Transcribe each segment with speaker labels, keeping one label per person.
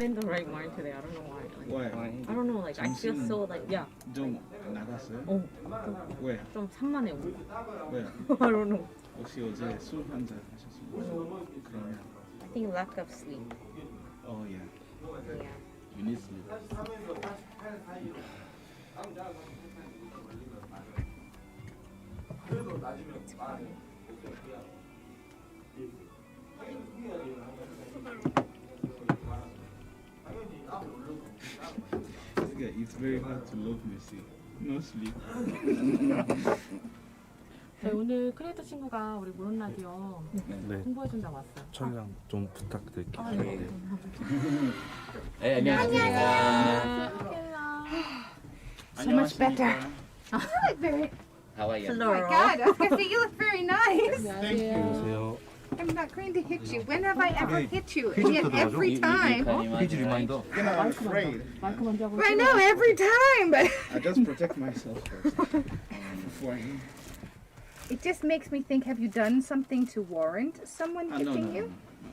Speaker 1: in the right mind today. I don't know why. Like,
Speaker 2: 왜?
Speaker 1: I don't know. Like I feel so like yeah.
Speaker 2: 좀 나갔어요? 왜?
Speaker 1: 좀 산만해 오늘.
Speaker 2: 왜?
Speaker 1: I don't know.
Speaker 2: 혹시 어제 술 한잔 하셨어요? 그러면
Speaker 1: I think lack of sleep.
Speaker 2: oh yeah,
Speaker 1: Yeah.
Speaker 2: you need sleep. Yeah, it's very hard to love music. No sleep.
Speaker 3: 네, 오늘 크리에이터 친구가 우리 모론 라디오
Speaker 4: 네,
Speaker 3: 홍보해준다고 왔어요.
Speaker 4: 촬영 좀 부탁드릴게요.
Speaker 3: 아, 네.
Speaker 5: 네, 안녕하세요.
Speaker 2: So much better.
Speaker 5: How are you?
Speaker 1: Hello.
Speaker 6: Oh my God, I was gonna say you look very nice.
Speaker 2: Thank you.
Speaker 4: 안녕하세요.
Speaker 6: I'm not going to hit you. When have I ever
Speaker 2: Okay.
Speaker 6: hit you? And yet every time.
Speaker 4: 페이지 리마인더.
Speaker 2: You know, I'm afraid.
Speaker 3: 마이크 먼저 하고.
Speaker 6: I know every time, but
Speaker 2: I just protect myself first before I.
Speaker 6: it just makes me think: have you done something to warrant someone
Speaker 2: No,
Speaker 6: hitting
Speaker 2: no,
Speaker 6: you?
Speaker 2: no.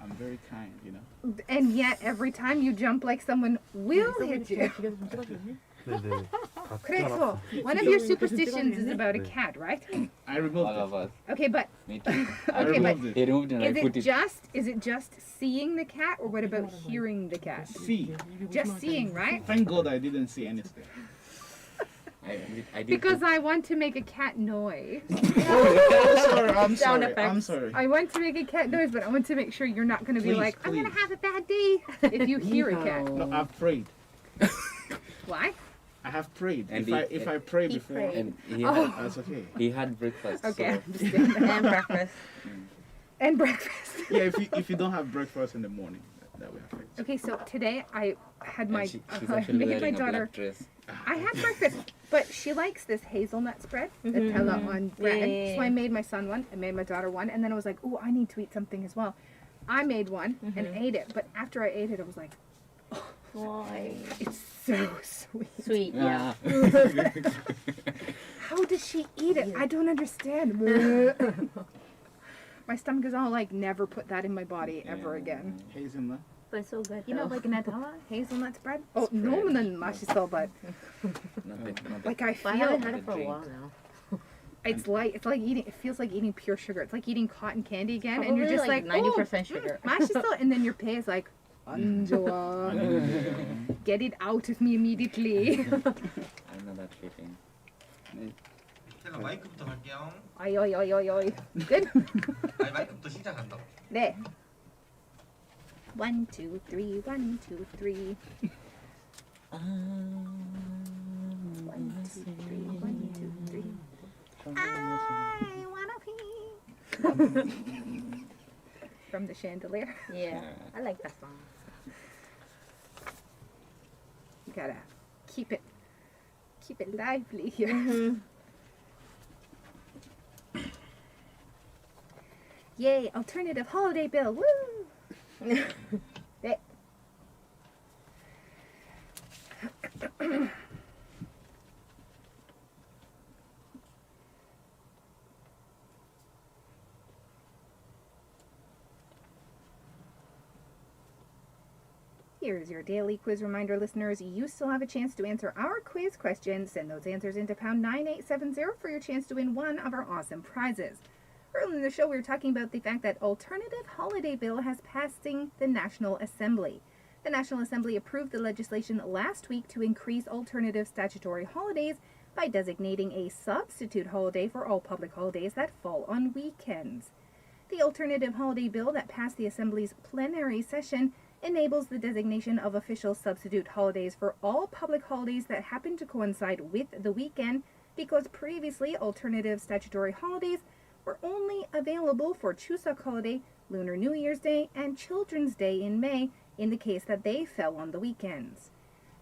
Speaker 2: I'm very kind, you know.
Speaker 6: And yet every time you jump like someone will hit you.
Speaker 3: 집에서 좀 찍어주니?
Speaker 4: 네네. 다
Speaker 6: Critical.
Speaker 4: 잘랐어요.
Speaker 6: One of your superstitions is about a cat, right?
Speaker 2: I removed
Speaker 5: All of
Speaker 2: it.
Speaker 5: us.
Speaker 6: Okay, but
Speaker 5: Me too.
Speaker 2: I
Speaker 6: Okay, but
Speaker 2: removed
Speaker 5: They
Speaker 2: it.
Speaker 5: removed it and I put it.
Speaker 6: is it just seeing the cat, or what about hearing the cat?
Speaker 2: See,
Speaker 6: Just seeing, right?
Speaker 2: thank God I didn't see anything.
Speaker 5: I did
Speaker 6: Because I want to make a cat noise.
Speaker 2: Oh, sorry, I'm
Speaker 1: Sound
Speaker 2: sorry. I'm
Speaker 1: effects.
Speaker 2: sorry.
Speaker 6: I want to make a cat noise, but I want to make sure you're not going to be
Speaker 2: Please,
Speaker 6: like, I'm going to
Speaker 2: please.
Speaker 6: have a bad day if you hear a cat.
Speaker 2: No, I've prayed.
Speaker 6: Why?
Speaker 2: I have prayed.
Speaker 5: And
Speaker 2: If I pray
Speaker 1: he
Speaker 2: before,
Speaker 1: prayed.
Speaker 5: and he,
Speaker 6: Oh.
Speaker 5: had,
Speaker 2: that's okay.
Speaker 5: he had breakfast.
Speaker 6: Okay.
Speaker 5: So
Speaker 1: And breakfast.
Speaker 6: And breakfast.
Speaker 2: Yeah, if you don't have breakfast in the morning, that will affect.
Speaker 6: Okay, so today I had my,
Speaker 5: and she's
Speaker 6: I
Speaker 5: actually
Speaker 6: made my
Speaker 5: wearing a
Speaker 6: daughter,
Speaker 5: black dress.
Speaker 6: I had breakfast, but she likes this hazelnut spread, the Nutella on bread.
Speaker 1: Yeah.
Speaker 6: So I made my son one, I made my daughter one, and then I was like, oh, I need to eat something as well. I made one and ate it, but after I ate it, I was like,
Speaker 1: Why?
Speaker 6: it's so sweet.
Speaker 1: Sweet. Yeah.
Speaker 6: How does she eat it? I don't understand. My stomach is all like, never put that in my body ever again.
Speaker 2: Hazelnut.
Speaker 1: But it's so good.
Speaker 6: You know,
Speaker 1: though.
Speaker 6: like Nutella, hazelnut spread. Oh, 너무는 맛있어, but
Speaker 5: Not
Speaker 6: like I
Speaker 1: But I haven't
Speaker 6: feel
Speaker 1: had it for a
Speaker 5: drink.
Speaker 1: while now.
Speaker 6: it's like eating. It feels like eating pure sugar. It's like eating cotton candy again, and
Speaker 1: Probably
Speaker 6: you're just like
Speaker 1: 90% sugar.
Speaker 6: 맛있어, and then your pay is like 안 좋아. Get it out of me immediately.
Speaker 5: I know that feeling.
Speaker 7: 제가 마이크부터 할게요.
Speaker 6: 어이. Good.
Speaker 7: 아니 마이크부터 시작한다.
Speaker 6: 네. 1, 2, 3. 1, 2, 3. 1, 2, 3. 1, 2, 3. I wanna pee. From the chandelier.
Speaker 1: Yeah. I like that song.
Speaker 6: You gotta keep it lively here. Yay! Alternative holiday bill. Woo! 네. Here's your daily quiz reminder, listeners. You still have a chance to answer our quiz questions. Send those answers into pound 9870 for your chance to win one of our awesome prizes. Earlier in the show, we were talking about the fact that alternative holiday bill has passing the National Assembly. The National Assembly approved the legislation last week to increase alternative statutory holidays by designating a substitute holiday for all public holidays that fall on weekends. The alternative holiday bill that passed the Assembly's plenary session enables the designation of official substitute holidays for all public holidays that happen to coincide with the weekend, because previously alternative statutory holidays were only available for Chuseok holiday, Lunar New Year's Day, and Children's Day in May, in the case that they fell on the weekends.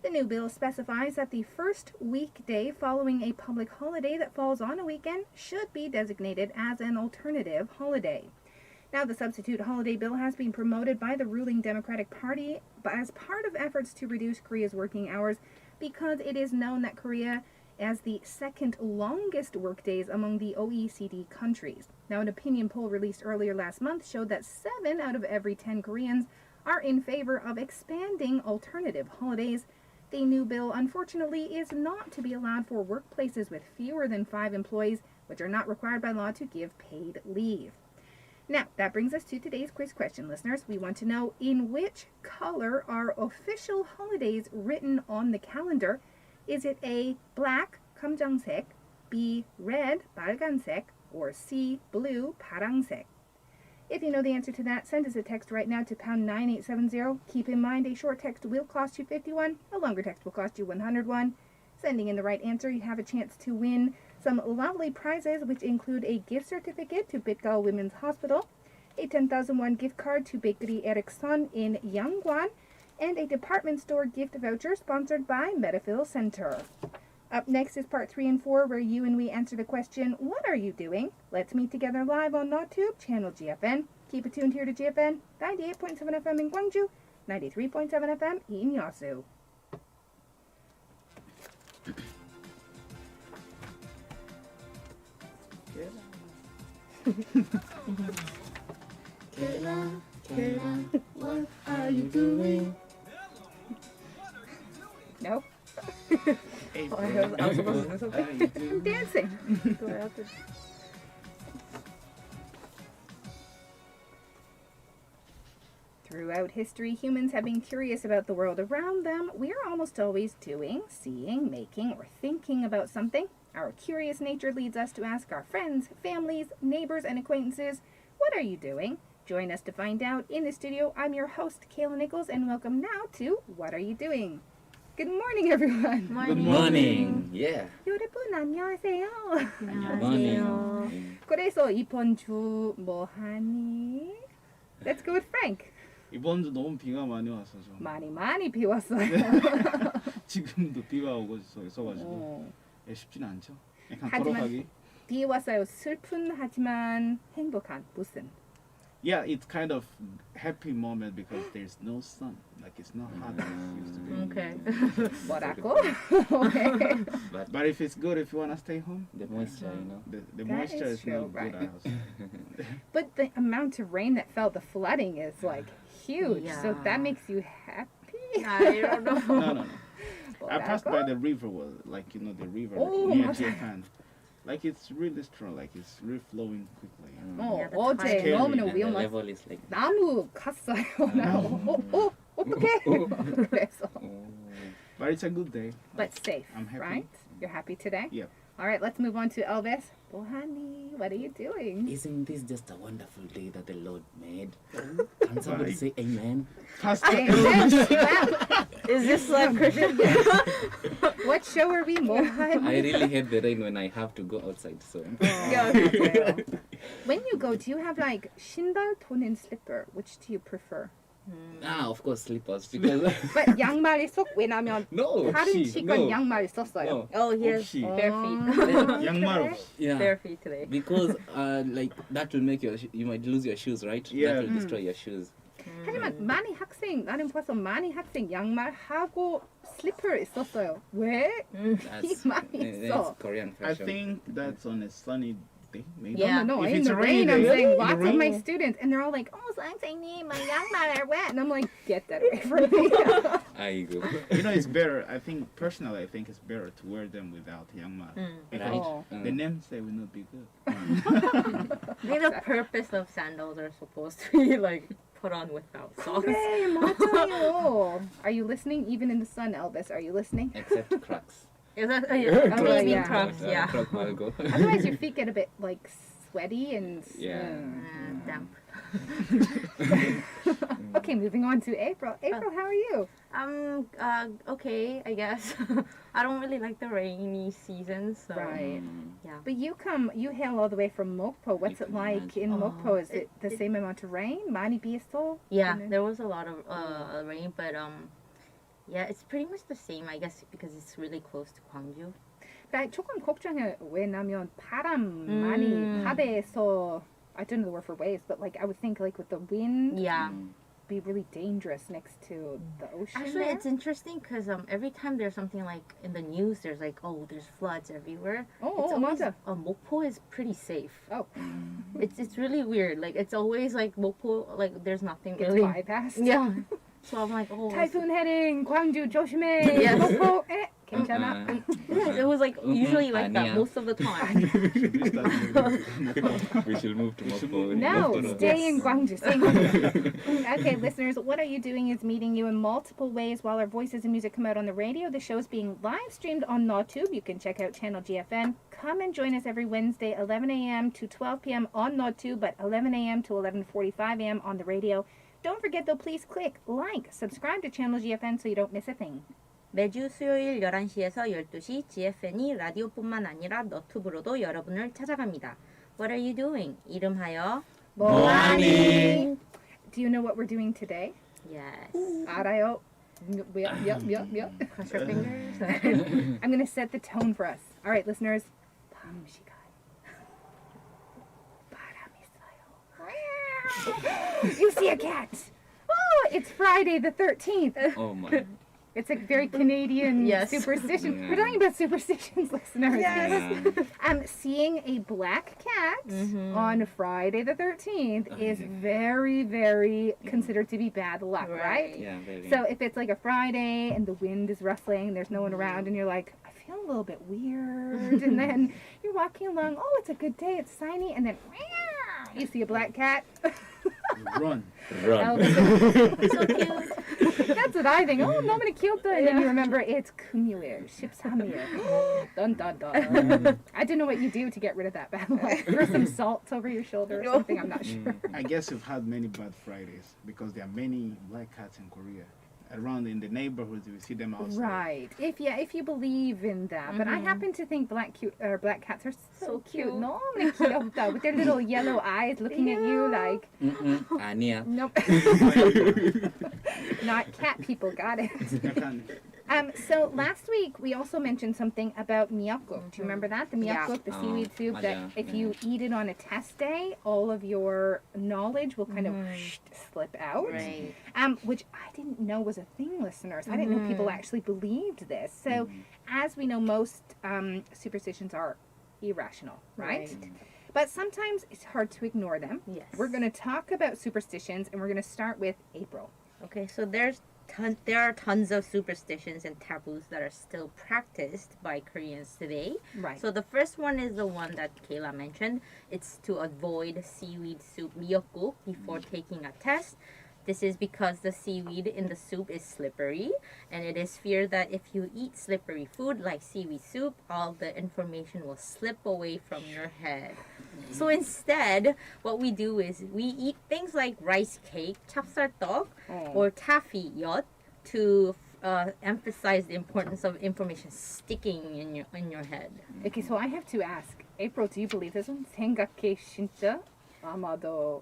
Speaker 6: The new bill specifies that the first weekday following a public holiday that falls on a weekend should be designated as an alternative holiday. Now, the substitute holiday bill has been promoted by the ruling Democratic Party as part of efforts to reduce Korea's working hours, because it is known that Korea has the second longest workdays among the OECD countries. Now, an opinion poll released earlier last month showed that 7 out of every 10 Koreans are in favor of expanding alternative holidays. The new bill, unfortunately, is not to be allowed for workplaces with fewer than 5 employees, which are not required by law to give paid leave. Now, that brings us to today's quiz question, listeners. We want to know, in which color are official holidays written on the calendar? Is it A, black, 검정색, B, red, 빨간색, or C, blue, 파랑색? If you know the answer to that, send us a text right now to pound 9870. Keep in mind, a short text will cost you 51. A longer text will cost you 101. Sending in the right answer, you have a chance to win some lovely prizes, which include a gift certificate to Bitgal Women's Hospital, a 10,000 won gift card to Bakery Ericsson in Yanggwan, and a department store gift voucher sponsored by Medifil Center. Up next is part 3 and 4, where you and we answer the question, what are you doing? Let's meet together live on NawTube, channel GFN. Keep it tuned here to GFN, 98.7 FM in Gwangju, 93.7 FM in Yasu.
Speaker 2: What are you doing?
Speaker 6: Nope.
Speaker 2: Hey,
Speaker 1: I was supposed to do something.
Speaker 6: I'm dancing.
Speaker 1: Do I have to?
Speaker 6: Throughout history, humans have been curious about the world around them. We are almost always doing, seeing, making, or thinking about something. Our curious nature leads us to ask our friends, families, neighbors, and acquaintances, what are you doing? Join us to find out. In the studio, I'm your host, Kayla Nichols, and welcome now to What Are You Doing? Good morning, everyone.
Speaker 5: Good morning. Yeah.
Speaker 6: 여러분, 안녕하세요.
Speaker 5: Morning.
Speaker 6: 그래서 이번 주 뭐 하니? Let's go with Frank.
Speaker 2: 이번 주 너무 비가 많이 왔어서
Speaker 6: 많이 비 왔어요.
Speaker 2: 지금도 비가 오고 있어가지고
Speaker 6: 어.
Speaker 2: 쉽지는 않죠. 약간
Speaker 6: 하지만-
Speaker 2: 걸어가기.
Speaker 6: 비 왔어요. 슬픈 하지만 행복한 무슨?
Speaker 2: Yeah, it's kind of happy moment because there's no sun. Like it's not hot as it used to be.
Speaker 1: Okay.
Speaker 6: 뭐라고? okay.
Speaker 2: But if it's good, if you wanna stay home,
Speaker 5: The moisture, you know.
Speaker 2: the
Speaker 6: That
Speaker 2: moisture
Speaker 6: is
Speaker 2: is not
Speaker 6: true,
Speaker 2: good.
Speaker 6: right.
Speaker 2: Also.
Speaker 6: But the amount of rain that fell, the flooding is like huge. So
Speaker 1: Yeah.
Speaker 6: that makes you happy.
Speaker 1: I don't know.
Speaker 2: No. I passed by
Speaker 6: 뭐라고?
Speaker 2: the river, like you know the river
Speaker 6: Oh,
Speaker 2: near
Speaker 6: 맞아.
Speaker 2: Japan. Like it's really strong, like it's really flowing quickly.
Speaker 6: 어,
Speaker 1: Yeah, the
Speaker 6: 어제
Speaker 1: tide.
Speaker 6: 너무나
Speaker 5: And the
Speaker 6: 위험한
Speaker 5: level is like.
Speaker 6: 나무 갔어요. 나 어떡해? 그래서
Speaker 5: Oh.
Speaker 2: But it's a good day.
Speaker 6: but safe,
Speaker 2: I'm happy.
Speaker 6: right? You're happy today?
Speaker 2: Yep.
Speaker 6: All right, let's move on to Elvis. Bohani, what are you doing?
Speaker 5: Isn't this just a wonderful day that the Lord made? Can somebody say amen?
Speaker 2: Pastor
Speaker 6: Amen.
Speaker 1: Is this like Christian?
Speaker 6: What show are we, Mohan?
Speaker 5: I really hate the rain when I have to go outside, so.
Speaker 6: Yeah, okay. When you go, do you have like 신발 또는 slipper? Which do you prefer?
Speaker 5: Of course, slippers, because.
Speaker 6: But 양말이 속 왜냐면
Speaker 5: No!
Speaker 6: 다른
Speaker 2: 혹시,
Speaker 6: 직원
Speaker 5: no.
Speaker 6: 양말 썼어요.
Speaker 5: No.
Speaker 1: Oh, he has
Speaker 2: 혹시
Speaker 1: bare feet.
Speaker 2: 양말
Speaker 5: Yeah.
Speaker 1: Bare feet today.
Speaker 5: Because like that will make you might lose your shoes, right?
Speaker 2: Yeah.
Speaker 5: That will destroy your shoes.
Speaker 6: 하지만 많이 학생 나는 벌써 많이 학생 양말하고 슬리퍼 있었어요. 왜?
Speaker 5: That's,
Speaker 6: 많이
Speaker 5: that's
Speaker 6: 있어.
Speaker 5: Korean
Speaker 2: I
Speaker 5: fashion.
Speaker 2: think that's on a sunny day, maybe.
Speaker 1: Yeah.
Speaker 6: No,
Speaker 2: If
Speaker 6: in
Speaker 2: it's
Speaker 6: the
Speaker 2: a rainy
Speaker 6: rain, I'm
Speaker 2: day,
Speaker 6: saying
Speaker 2: in the
Speaker 6: lots of my
Speaker 2: rain.
Speaker 6: students, and they're all like, "Oh, 선생님, my 양말 are wet," and I'm like, "Get that away from me."
Speaker 5: I go.
Speaker 2: You know, it's better. I think personally, I think it's better to wear them without 양말. Because
Speaker 5: Right.
Speaker 6: Oh.
Speaker 2: the 냄새 will not be good.
Speaker 1: I think the purpose of sandals are supposed to be like put on without socks.
Speaker 6: 그래, 맞아요. Are you listening? Even in the sun, Elvis, are you listening?
Speaker 5: Except Crocs.
Speaker 1: Is that
Speaker 6: Oh,
Speaker 1: maybe
Speaker 6: yeah.
Speaker 1: Crocs? Yeah.
Speaker 5: Croc Margo.
Speaker 6: Otherwise, your feet get a bit like sweaty and.
Speaker 5: Yeah.
Speaker 1: Damp.
Speaker 6: Okay, moving on to April. April, how are you?
Speaker 1: Okay, I guess. I don't really like the rainy season, so
Speaker 6: Right.
Speaker 1: yeah.
Speaker 6: But you hail all the way from Mokpo. What's
Speaker 5: You
Speaker 6: it
Speaker 5: can
Speaker 6: like in
Speaker 1: imagine.
Speaker 6: Mokpo? Is it
Speaker 1: It-
Speaker 6: the same amount of rain? 많이 비했어?
Speaker 1: Yeah,
Speaker 6: 오늘?
Speaker 1: there was a lot of rain, but yeah, it's pretty much the same, I guess, because it's really close to Gwangju.
Speaker 6: 나 조금 걱정해. 왜냐면 바람 많이 바다에서 I don't know the word for waves, but like I would think like with the wind,
Speaker 1: Yeah,
Speaker 6: be really dangerous next to the ocean.
Speaker 1: Actually,
Speaker 6: there.
Speaker 1: it's interesting because every time there's something like in the news, there's like, oh, there's floods everywhere. It's always,
Speaker 6: 맞아.
Speaker 1: Mokpo is pretty safe.
Speaker 6: Oh,
Speaker 1: It's really weird. Like it's always like Mokpo, like there's nothing
Speaker 6: it's
Speaker 1: really.
Speaker 6: bypassed.
Speaker 1: Yeah. So I'm like, oh.
Speaker 6: Typhoon heading, 광주 조심해.
Speaker 1: Yes.
Speaker 6: 목포, 괜찮아.
Speaker 1: It was like usually like that
Speaker 5: yeah.
Speaker 1: most of the time.
Speaker 5: We should move to Moscow.
Speaker 6: No,
Speaker 5: Moscow.
Speaker 6: stay in Gwangju. Stay in Gwangju. Okay, listeners, What Are You Doing is meeting you in multiple ways while our voices and music come out on the radio. The show is being live streamed on NawTube. You can check out channel GFN. Come and join us every Wednesday, 11 a.m. to 12 p.m. on NawTube, but 11 a.m. to 11:45 a.m. on the radio. Don't forget, though, please click like, subscribe to channel GFN so you don't miss a thing.
Speaker 1: 매주 수요일 11시에서 12시 GFN이 라디오뿐만 아니라 너튜브로도 여러분을 찾아갑니다. What are you doing? 이름하여
Speaker 6: 뭐하니? Do you know what we're doing today?
Speaker 1: Yes.
Speaker 6: 알아요. Yup.
Speaker 1: Cross your fingers.
Speaker 6: I'm going to set the tone for us. All right, listeners. 밤 시간. 바람 있어요. You see a cat. Oh, it's Friday the 13th.
Speaker 5: Oh my.
Speaker 6: It's a very Canadian
Speaker 1: Yes.
Speaker 6: superstition.
Speaker 5: Yeah.
Speaker 6: We're talking about superstitions, listeners.
Speaker 5: Yeah.
Speaker 6: Seeing a black cat on Friday the 13th
Speaker 5: Oh,
Speaker 6: is
Speaker 5: yeah.
Speaker 6: very, very considered to be bad luck, right?
Speaker 5: Yeah, very.
Speaker 6: So if it's like a Friday and the wind is rustling, there's no one around, and you're like, I feel a little bit weird, and then you're walking along, oh, it's a good day, it's sunny, and then you see a black cat.
Speaker 2: Run.
Speaker 5: Run.
Speaker 1: So cute.
Speaker 6: That's what I think. Oh, 너무 귀엽다. And then you remember it's 금요일, 13일. Dun dun dun. I don't know what you do to get rid of that bad luck. Throw some salt over your shoulder or something. I'm not sure.
Speaker 2: I guess you've had many bad Fridays because there are many black cats in Korea. Around in the neighborhoods, we see them outside.
Speaker 6: Right. If you believe in that. But I happen to think black cats are so cute. 너무 귀엽다. With their little yellow eyes looking at you like,
Speaker 5: 아니야.
Speaker 6: nope. Not cat people. Got it.
Speaker 2: Japan.
Speaker 6: So last week we also mentioned something about miyeokguk. Do you remember that? The miyeokguk, the seaweed soup, that
Speaker 5: 맞아.
Speaker 6: if you eat it on a test day, all of your knowledge will kind of slip out.
Speaker 1: Right.
Speaker 6: Which I didn't know was a thing, listeners. I didn't know people actually believed this. So as we know, most superstitions are irrational, right? But sometimes it's hard to ignore them.
Speaker 1: Yes.
Speaker 6: We're going to talk about superstitions, and we're going to start with April.
Speaker 1: Okay, so there are tons of superstitions and taboos that are still practiced by Koreans today.
Speaker 6: Right.
Speaker 1: So the first one is the one that Kayla mentioned. It's to avoid seaweed soup miyeokguk before taking a test. This is because the seaweed in the soup is slippery, and it is feared that if you eat slippery food like seaweed soup, all the information will slip away from your head. So instead, what we do is we eat things like rice cake, chapsaltteok, or taffy yot to emphasize the importance of information sticking in your head.
Speaker 6: Okay, so I have to ask, April, do you believe this one? 생각해 진짜? 아마도.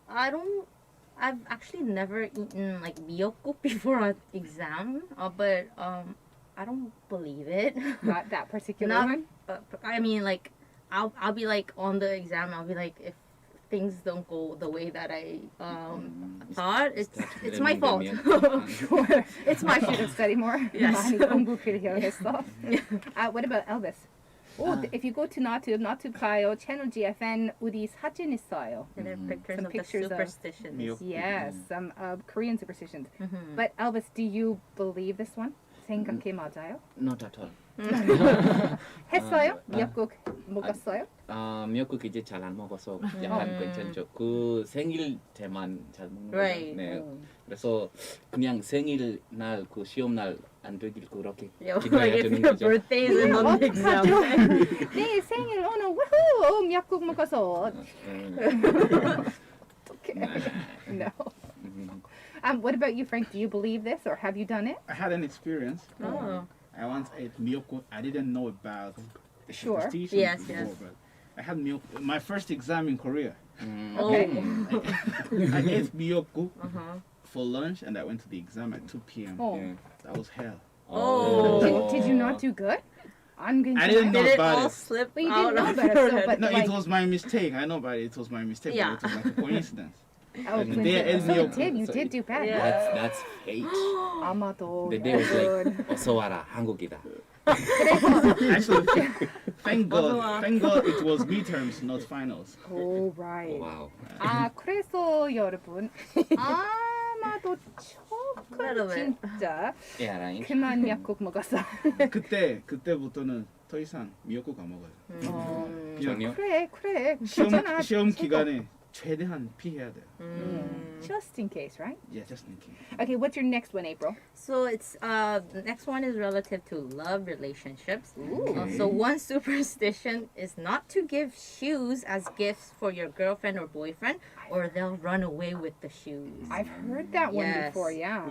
Speaker 1: I've actually never eaten like miyeokguk before an exam, but I don't believe it.
Speaker 6: Not that particular
Speaker 1: Not-
Speaker 6: one?
Speaker 1: But I mean, like, I'll be like on the exam. I'll be like, if things don't go the way that I thought, it's my fault.
Speaker 6: Sure.
Speaker 1: It's my
Speaker 6: I should
Speaker 1: fault.
Speaker 6: have studied more.
Speaker 1: Yes.
Speaker 6: 많이 공부 필요했어. What about Elvis? If you go to NawTube 가요, channel GFN, 우리 사진 있어요.
Speaker 1: And there are pictures
Speaker 6: Some
Speaker 1: of
Speaker 6: pictures
Speaker 1: the
Speaker 6: of-
Speaker 1: superstitions.
Speaker 2: Miyeokguk.
Speaker 6: Yes, some Korean superstitions.
Speaker 1: Mhm.
Speaker 6: But Elvis, do you believe this one? 생각해 맞아요?
Speaker 5: Not at all.
Speaker 6: 했어요? 미역국 먹었어요?
Speaker 5: 미역국 이제 잘 안 먹어서 약간 괜찮죠. 그 생일 때만 잘 먹는 거예요.
Speaker 1: Right.
Speaker 5: 네. 그래서 그냥 생일 날 그 시험 날 안 되길 그렇게
Speaker 1: Yeah, like
Speaker 5: 기도해야
Speaker 1: if
Speaker 5: 되는
Speaker 1: your
Speaker 5: 거죠.
Speaker 1: birthday is on the exam.
Speaker 6: 네, 생일 오늘 우후 미역국 먹어서. Okay. No. What about you, Frank? Do you believe this, or have you done it?
Speaker 2: I had an experience.
Speaker 1: Oh.
Speaker 2: I once ate miyeokguk. I didn't know about the
Speaker 6: Sure.
Speaker 2: superstition
Speaker 1: Yes,
Speaker 2: before,
Speaker 1: yes.
Speaker 2: but I had miyeokguk. My first exam in Korea.
Speaker 6: Okay.
Speaker 2: I ate miyeokguk
Speaker 1: Uh-huh.
Speaker 2: for lunch, and I went to the exam at 2 p.m.
Speaker 6: Oh.
Speaker 5: 네.
Speaker 2: That was hell.
Speaker 1: Oh.
Speaker 6: Did you not do good? I'm going to.
Speaker 2: I didn't know
Speaker 1: Did it
Speaker 2: about
Speaker 1: all
Speaker 2: it.
Speaker 1: slip
Speaker 6: Well, you
Speaker 1: out
Speaker 6: didn't know
Speaker 1: of
Speaker 6: about it,
Speaker 1: your
Speaker 6: so,
Speaker 1: head?
Speaker 6: but-
Speaker 2: No,
Speaker 6: like-
Speaker 2: it was my mistake. I know about it. It was my mistake.
Speaker 1: Yeah.
Speaker 2: But it was like a coincidence.
Speaker 6: Oh,
Speaker 5: And
Speaker 6: Quincy.
Speaker 2: there is
Speaker 6: So
Speaker 2: Miyoko.
Speaker 6: you did do bad.
Speaker 1: Yeah.
Speaker 5: That's fate.
Speaker 6: 아마도
Speaker 5: The day was
Speaker 6: 여러분.
Speaker 5: like 어서 와라 한국이다.
Speaker 2: Actually, thank
Speaker 3: 어서와.
Speaker 2: God it was midterms, not finals.
Speaker 6: Oh, right.
Speaker 5: Wow.
Speaker 6: 아, 그래서 여러분 아마도
Speaker 1: Little
Speaker 6: 조금
Speaker 1: bit.
Speaker 6: 진짜
Speaker 5: Yeah, right.
Speaker 6: 그만 약국 먹었어.
Speaker 2: 그때부터는 더 이상 미역국 안 먹어요.
Speaker 5: 전혀.
Speaker 6: 그래. 괜찮아.
Speaker 2: 시험 기간에 최대한 피해야 돼요.
Speaker 6: Just in case, right?
Speaker 2: Yeah, just in case.
Speaker 6: Okay, what's your next one, April?
Speaker 1: So it's the next one is relative to love relationships. So one superstition is not to give shoes as gifts for your girlfriend or boyfriend, or they'll run away with the shoes.
Speaker 6: I've heard that one
Speaker 1: Yes.
Speaker 6: before, yeah.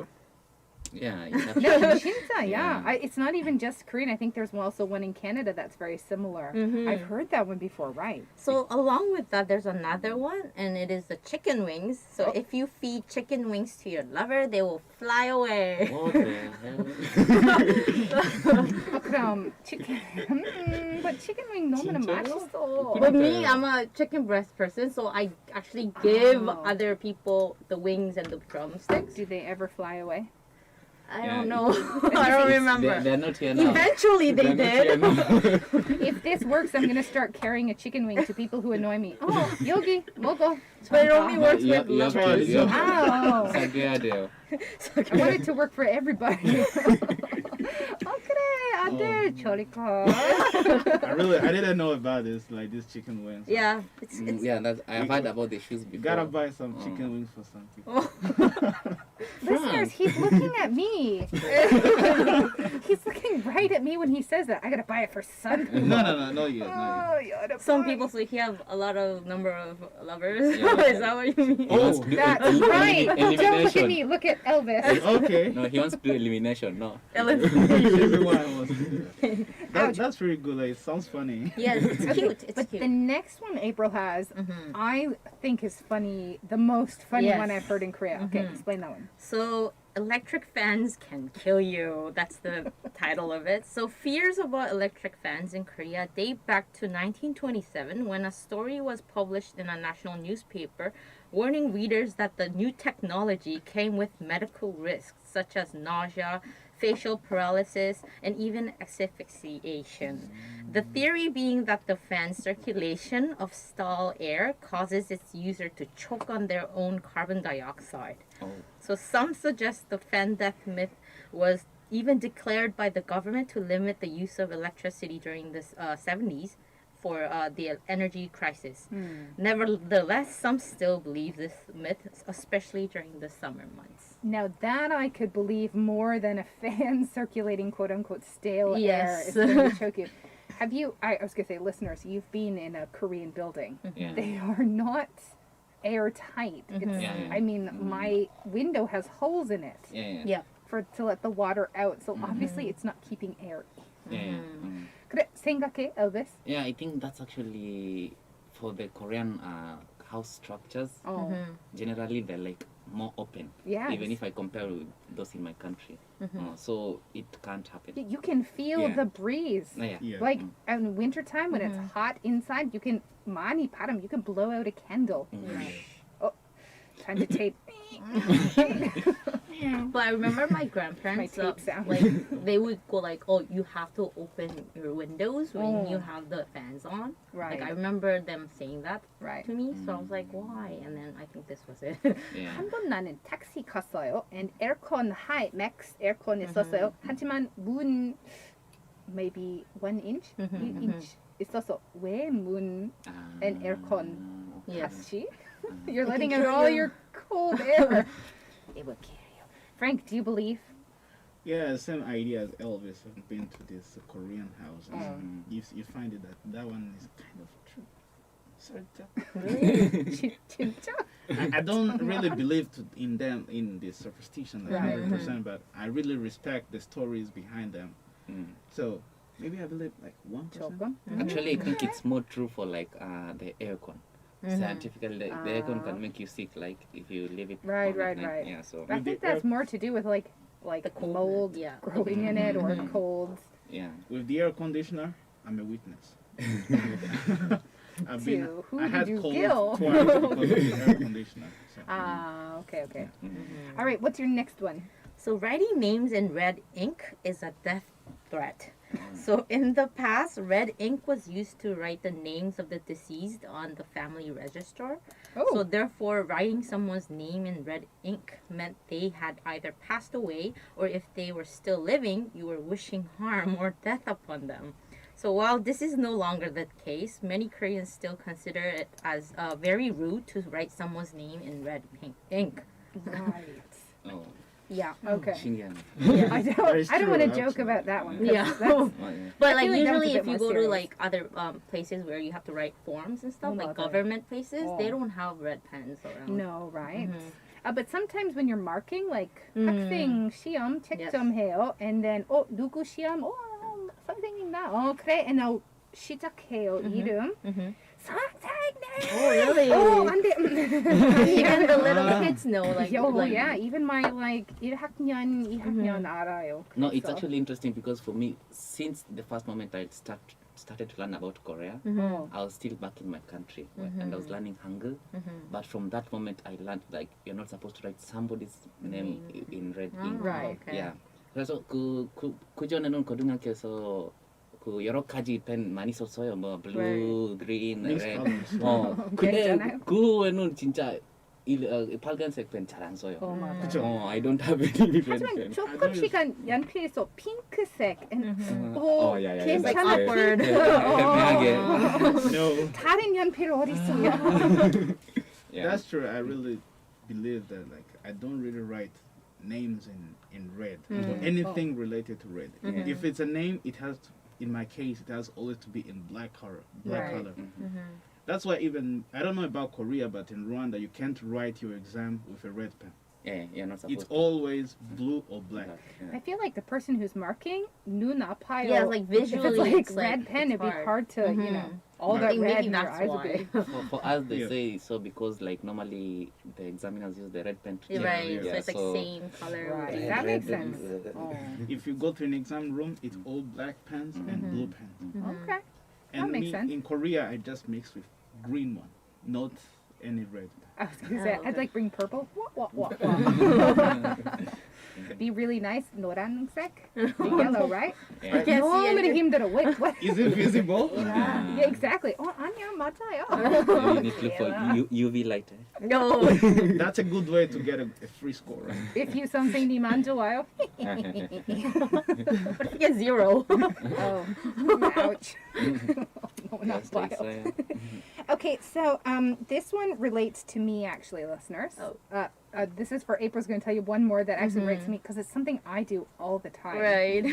Speaker 5: Yeah, you have
Speaker 6: No,
Speaker 5: to.
Speaker 6: 진짜, yeah. It's not even just Korean. I think there's also one in Canada that's very similar. I've heard that one before, right?
Speaker 1: So along with that, there's another one, and it is the chicken wings. So if you feed chicken wings to your lover, they will fly away.
Speaker 5: What the hell?
Speaker 6: 그럼 chicken, but chicken wing 너무나
Speaker 5: 진짜요?
Speaker 6: 맛있어.
Speaker 1: But me, I'm a chicken breast person, so I actually give
Speaker 6: Oh.
Speaker 1: other people the wings and the drumsticks.
Speaker 6: Do they ever fly away?
Speaker 1: I
Speaker 5: Yeah,
Speaker 1: don't know. I don't remember.
Speaker 5: They're not here now.
Speaker 1: Eventually, they
Speaker 5: They're not
Speaker 1: did.
Speaker 5: here now.
Speaker 6: If this works, I'm gonna start carrying a chicken wing to people who annoy me. Oh, 여기 먹어.
Speaker 1: But it only works
Speaker 5: You
Speaker 1: with
Speaker 5: you have
Speaker 1: lovers.
Speaker 5: to. You have
Speaker 6: Ow.
Speaker 5: to. 사귀어야 돼요.
Speaker 6: I want it to work for everybody. 그래 아들 저리 가.
Speaker 2: I didn't know about this, like this chicken wings.
Speaker 1: Yeah, it's
Speaker 5: Yeah, that's, I've heard about the shoes
Speaker 2: You
Speaker 5: before.
Speaker 2: gotta buy some chicken wings for some people.
Speaker 6: Listeners, he's looking at me. He's looking right at me when he says that. I gotta buy it for son.
Speaker 2: No, not yet.
Speaker 6: Oh, 여러분.
Speaker 1: some people say he have a lot of number of lovers.
Speaker 5: Yeah.
Speaker 1: Is that what you mean?
Speaker 5: He wants
Speaker 2: Oh,
Speaker 5: to do
Speaker 6: That's
Speaker 5: elim-
Speaker 6: right. Don't look at
Speaker 5: elimination.
Speaker 6: me. Look at Elvis.
Speaker 2: Okay.
Speaker 5: No, he wants to do elimination. No.
Speaker 2: Everyone wants to do that. That's pretty good. Like, it sounds funny.
Speaker 1: Yes, it's cute. It's
Speaker 6: But
Speaker 1: cute.
Speaker 6: the next one April has, I think is funny, the most funny
Speaker 1: Yes.
Speaker 6: one I've heard in Korea. Okay, explain that one.
Speaker 1: So, electric fans can kill you. That's the title of it. So, fears about electric fans in Korea date back to 1927 when a story was published in a national newspaper warning readers that the new technology came with medical risks such as nausea, facial paralysis, and even asphyxiation. The theory being that the fan circulation of stall air causes its user to choke on their own carbon dioxide.
Speaker 5: Oh.
Speaker 1: So some suggest the fan death myth was even declared by the government to limit the use of electricity during the 70s for the energy crisis. Nevertheless, some still believe this myth, especially during the summer months.
Speaker 6: Now that I could believe more than a fan circulating quote unquote stale air
Speaker 1: Yes.
Speaker 6: is going to choke you. Have you, I was going to say, listeners, you've been in a Korean building.
Speaker 5: Yeah.
Speaker 6: They are not airtight. It's,
Speaker 5: Yeah.
Speaker 6: I mean, my window has holes in it
Speaker 5: Yeah.
Speaker 1: Yeah.
Speaker 6: to let the water out. So obviously it's not keeping air.
Speaker 5: Yeah.
Speaker 6: 그래, 생각해, Elvis?
Speaker 5: Yeah, I think that's actually for the Korean house structures.
Speaker 6: Oh,
Speaker 5: Generally, they're like more open.
Speaker 6: yes.
Speaker 5: Even if I compare with those in my country, so it can't happen.
Speaker 6: You can feel
Speaker 5: Yeah.
Speaker 6: the breeze.
Speaker 5: Yeah.
Speaker 2: Yeah.
Speaker 6: Like in wintertime when it's hot inside, you can 많이 바람, you can blow out a candle. Oh, time to tape.
Speaker 1: But I remember my grandparents,
Speaker 6: My tape sound.
Speaker 1: like they would go like, "Oh, you have to open your windows when
Speaker 6: Oh.
Speaker 1: you have the fans on."
Speaker 6: Right.
Speaker 1: Like I remember them saying that
Speaker 6: Right.
Speaker 1: to me, so I was like, "Why?" And then I think this was it.
Speaker 5: Yeah.
Speaker 6: 한 번 나는 택시 갔어요. And aircon high max aircon 있었어요. 하지만 문 maybe 1 inch, 2인ch 있어서 왜 문 and aircon
Speaker 1: Yes.
Speaker 6: 같이? You're letting out all your cold air. It will kill you. Frank, do you believe?
Speaker 2: Yeah, same idea as Elvis. I've been to this Korean house. And you find it that one is kind of true.
Speaker 6: 진짜?
Speaker 2: I don't really believe in them in this superstition like
Speaker 6: Right.
Speaker 2: 100%, but I really respect the stories behind them. So maybe I believe like 1%.
Speaker 6: 조금?
Speaker 5: Actually, I think it's more true for like the aircon. Scientifically, the aircon can make you sick, like if you leave it.
Speaker 6: Right,
Speaker 5: on at
Speaker 6: right,
Speaker 5: night.
Speaker 6: right.
Speaker 5: Yeah, so
Speaker 6: I think that's more to do with like
Speaker 1: The cold,
Speaker 6: mold
Speaker 1: yeah.
Speaker 6: growing in it or colds.
Speaker 5: yeah.
Speaker 2: With the air conditioner, I'm a witness. I've
Speaker 6: To
Speaker 2: been.
Speaker 6: who
Speaker 2: I
Speaker 6: did
Speaker 2: had
Speaker 6: you
Speaker 2: cold
Speaker 6: kill?
Speaker 2: twice because of the air conditioner. So.
Speaker 6: Ah, okay, okay.
Speaker 1: Mm-hmm.
Speaker 6: All right, what's your next one?
Speaker 1: So writing names in red ink is a death threat. So in the past, red ink was used to write the names of the deceased on the family register. So
Speaker 6: Oh,
Speaker 1: therefore, writing someone's name in red ink meant they had either passed away, or if they were still living, you were wishing harm or death upon them. So while this is no longer the case, many Koreans still consider it as very rude to write someone's name in red ink.
Speaker 6: right.
Speaker 5: Oh,
Speaker 1: Yeah.
Speaker 6: Okay.
Speaker 5: 신기하네.
Speaker 6: I
Speaker 2: It's
Speaker 6: don't want to
Speaker 2: true,
Speaker 6: joke
Speaker 2: actually.
Speaker 6: about that one. 'cause
Speaker 1: Yeah.
Speaker 6: that's-
Speaker 5: Oh, yeah.
Speaker 1: But
Speaker 6: I
Speaker 1: like
Speaker 6: feel like that was
Speaker 1: usually
Speaker 6: a
Speaker 1: if
Speaker 6: bit
Speaker 1: you
Speaker 6: more
Speaker 1: go to
Speaker 6: serious.
Speaker 1: like other places where you have to write forms and stuff,
Speaker 6: Oh,
Speaker 1: like
Speaker 6: 맞아요.
Speaker 1: government places, they
Speaker 6: Oh.
Speaker 1: don't have red pens around.
Speaker 6: No, right?
Speaker 1: Mhm.
Speaker 6: But sometimes when you're marking, like
Speaker 1: Mm.
Speaker 6: 학생 시험 채점해요, and then 누구 시험? 선생님 나. 그래, and now 시작해요 이름.
Speaker 1: Mhm.
Speaker 6: 선생님.
Speaker 1: Oh really?
Speaker 6: 안 돼.
Speaker 1: Even the little kids know like. like
Speaker 6: yeah, even my like 1학년, 2학년 알아요.
Speaker 5: No, it's
Speaker 6: 그래서.
Speaker 5: actually interesting because for me, since the first moment I started to learn about Korea,
Speaker 1: Mhm.
Speaker 5: I was still back in my country and I was learning Hangul.
Speaker 1: Mhm.
Speaker 5: But from that moment, I learned like you're not supposed to write somebody's name in red ink.
Speaker 6: Right.
Speaker 1: Okay.
Speaker 5: Yeah. 그래서 그 전에는 고등학교에서 그 여러 가지 펜 많이 썼어요. 뭐 블루, 그린,
Speaker 2: Mixed
Speaker 5: 레드.
Speaker 2: colors.
Speaker 5: 근데
Speaker 6: 괜찮아요?
Speaker 5: 그 후에는 진짜 빨간색 펜 잘 안 써요.
Speaker 6: 맞아요.
Speaker 2: 그쵸.
Speaker 5: I don't have any red
Speaker 6: 하지만
Speaker 5: pen.
Speaker 6: 조금씩은 연필에서 핑크색,
Speaker 5: yeah.
Speaker 1: It's like
Speaker 6: 괜찮아.
Speaker 1: awkward.
Speaker 5: 애매하게.
Speaker 2: No,
Speaker 6: 다른 연필 어디 있어요?
Speaker 5: Yeah.
Speaker 2: that's true. I really believe that. Like, I don't really write names in red or anything related to red. If it's a name, it has to, in my case, it has always to be in black color. Black
Speaker 6: Right.
Speaker 2: color.
Speaker 1: Mhm.
Speaker 2: That's why even I don't know about Korea, but in Rwanda you can't write your exam with a red pen.
Speaker 5: Yeah, you're not supposed
Speaker 2: It's always blue or black.
Speaker 6: I feel like the person who's marking 눈 아파요.
Speaker 1: Yeah, like
Speaker 6: If
Speaker 1: visually,
Speaker 6: it's
Speaker 1: it's
Speaker 6: like red
Speaker 1: like,
Speaker 6: pen,
Speaker 1: it's
Speaker 6: it'd be hard to, you know, all
Speaker 2: I
Speaker 6: that
Speaker 1: think
Speaker 6: red
Speaker 1: maybe
Speaker 6: and your
Speaker 1: that's
Speaker 6: eyes would
Speaker 1: why.
Speaker 6: be.
Speaker 5: For us, they
Speaker 2: Yeah.
Speaker 5: say so because like normally the examiners use the red pen to
Speaker 1: You're
Speaker 5: check.
Speaker 1: right. So
Speaker 2: Yeah,
Speaker 1: it's like
Speaker 5: so-
Speaker 1: same color.
Speaker 6: Right.
Speaker 1: with
Speaker 6: That
Speaker 1: the-
Speaker 6: makes sense. Oh.
Speaker 2: If you go to an exam room, it's all black pens and blue pens.
Speaker 6: Okay.
Speaker 2: And
Speaker 6: makes
Speaker 2: me,
Speaker 6: sense.
Speaker 2: in Korea, I just mix with green one, not any red.
Speaker 6: I was gonna say,
Speaker 1: Oh,
Speaker 6: I'd
Speaker 1: okay.
Speaker 6: like bring purple. Be really nice. 노란색, yellow, right?
Speaker 5: Yeah.
Speaker 1: can't see
Speaker 6: 너무나
Speaker 1: anything.
Speaker 6: 힘들어. What?
Speaker 2: Is it visible?
Speaker 6: Yeah, exactly. 아니야, 맞아요.
Speaker 5: You need to look for UV light.
Speaker 1: No.
Speaker 2: That's a good way to get a free score, right?
Speaker 6: If you 선생님 안 좋아요.
Speaker 1: What if you get 0?
Speaker 6: Oh, ouch. No, not
Speaker 5: Yes, like,
Speaker 6: wild. Okay, so this one relates to me actually, listeners.
Speaker 1: Oh.
Speaker 6: This is for April's going to tell you one more that actually relates to me because it's something I do all the time.
Speaker 1: Right.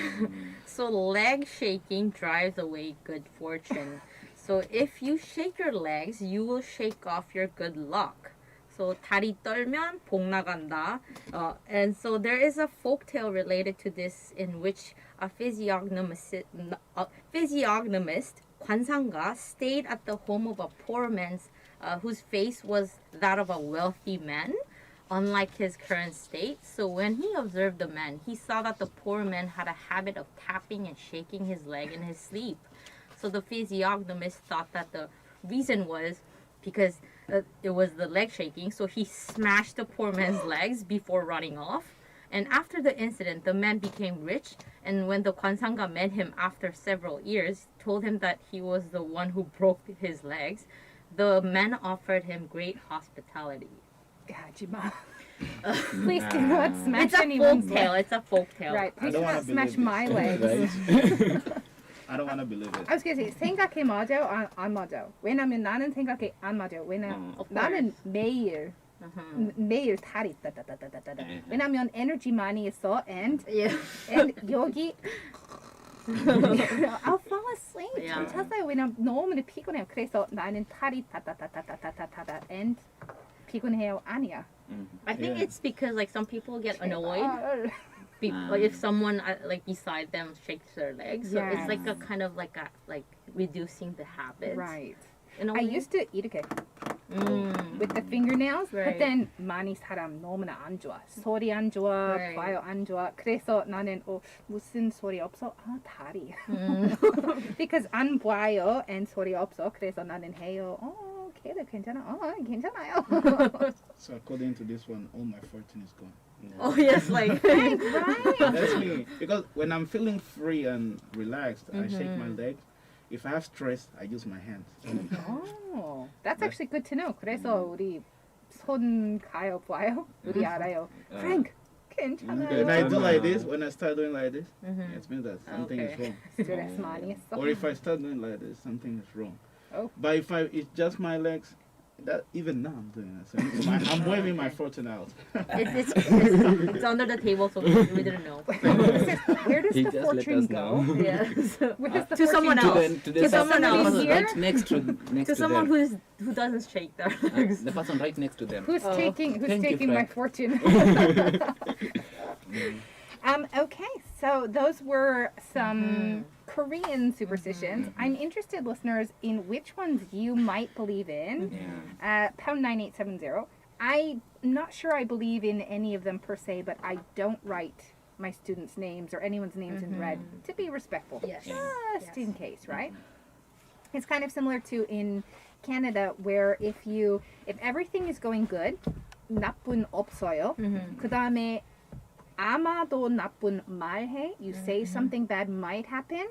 Speaker 1: So leg shaking drives away good fortune. So if you shake your legs, you will shake off your good luck. So 다리 떨면 복 나간다. And so there is a folktale related to this in which a physiognomist 관상가 stayed at the home of a poor man whose face was that of a wealthy man, unlike his current state. So when he observed the man, he saw that the poor man had a habit of tapping and shaking his leg in his sleep. So the physiognomist thought that the reason was because it was the leg shaking, so he smashed the poor man's legs before running off. And after the incident, the man became rich, and when the 관상가 met him after several years, told him that he was the one who broke his legs, the man offered him great hospitality.
Speaker 6: 하지마. Please do not smash
Speaker 1: It's a
Speaker 6: anyone's
Speaker 1: folktale.
Speaker 6: leg.
Speaker 1: It's a folktale.
Speaker 6: Right.
Speaker 2: I
Speaker 6: Please
Speaker 2: don't
Speaker 6: do
Speaker 2: wanna
Speaker 6: not smash
Speaker 2: believe
Speaker 6: my
Speaker 2: this.
Speaker 6: legs.
Speaker 2: I don't want to believe it.
Speaker 6: I was gonna say 생각해 맞아요, 안 맞아요. 왜냐면 나는 생각해 안 맞아요. 왜냐면
Speaker 1: Of course.
Speaker 6: 나는 매일 다리 따따따따따따. 왜냐면 에너지 많이 있어 and
Speaker 1: Yeah.
Speaker 6: 여기 I'll fall asleep.
Speaker 1: Yeah.
Speaker 6: 찾아요. 왜냐면 너무 피곤해요. 그래서 나는 다리 따따따따따따따 and 피곤해요. 아니야.
Speaker 1: I think
Speaker 2: Yeah.
Speaker 1: it's because like some people get annoyed like if someone like beside them shakes their legs. So it's like a kind of like reducing the habit.
Speaker 6: Right.
Speaker 1: In a
Speaker 6: I
Speaker 1: way.
Speaker 6: used to 이렇게 with the fingernails. But
Speaker 1: Right.
Speaker 6: then 많이 사람 너무나 안 좋아. 소리 안 좋아,
Speaker 1: Right.
Speaker 6: 봐요 안 좋아. 그래서 나는 무슨 소리 없어? 다리. Because 안 봐요 and 소리 없어. 그래서 나는 해요. 걔도 괜찮아. 괜찮아요.
Speaker 2: So according to this one, all my fortune is gone.
Speaker 1: Oh yes, like
Speaker 6: right.
Speaker 2: That's me. Because when I'm feeling free and relaxed, I shake my leg. If I have stress, I use my hands.
Speaker 6: That's actually good to know. 그래서 우리 손 가요 봐요. 우리 알아요. Frank, 괜찮아요.
Speaker 2: When I do like this, when I start doing like this, it means that something is
Speaker 1: Okay.
Speaker 2: wrong.
Speaker 6: 스트레스 많이 했어.
Speaker 2: Or if I start doing like this, something is wrong.
Speaker 6: Oh.
Speaker 2: But if it's just my legs, that even now I'm doing that. So I'm waving my fortune out.
Speaker 1: it's under the table, so we didn't know.
Speaker 6: Where does
Speaker 5: He
Speaker 6: the
Speaker 5: just let
Speaker 6: fortune
Speaker 5: us
Speaker 6: go?
Speaker 5: know.
Speaker 1: Yeah, so,
Speaker 6: Where does the
Speaker 1: to
Speaker 6: fortune
Speaker 1: someone
Speaker 6: go?
Speaker 1: else.
Speaker 5: To
Speaker 1: someone
Speaker 5: person
Speaker 1: else.
Speaker 6: here?
Speaker 5: right next to
Speaker 1: To someone
Speaker 5: them.
Speaker 1: who doesn't shake their
Speaker 5: Uh,
Speaker 1: legs.
Speaker 5: the person right next to them.
Speaker 6: Who's taking
Speaker 5: Thank you,
Speaker 6: my
Speaker 5: Frank.
Speaker 6: fortune? Okay, so those were some Korean superstitions. I'm interested, listeners, in which ones you might believe in.
Speaker 5: Yeah.
Speaker 6: Pound 9870. I'm not sure I believe in any of them per se, but I don't write my students' names or anyone's names in red to be respectful.
Speaker 1: Yes.
Speaker 6: Just in case, right? It's kind of similar to in Canada where if everything is going good, 나쁜 없어요. 그다음에 아마도 나쁜 말해. You say something bad might happen.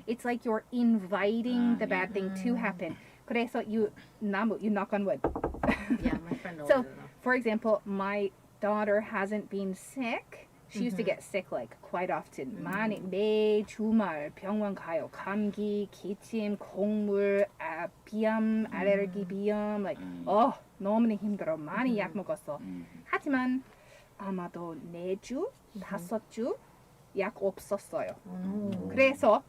Speaker 6: It's like you're inviting the bad thing to happen. 그래서 you knock on wood.
Speaker 1: Yeah, my friend
Speaker 6: So,
Speaker 1: always know.
Speaker 6: for example, my daughter hasn't been sick. She used to get sick like quite often. 많이 매 주말 병원 가요. 감기, 기침, 콩물, 비염, 알레르기 비염. Like 너무나 힘들어. 많이 약 먹었어. 하지만 아마도 4주, 5주 약 없었어요. 그래서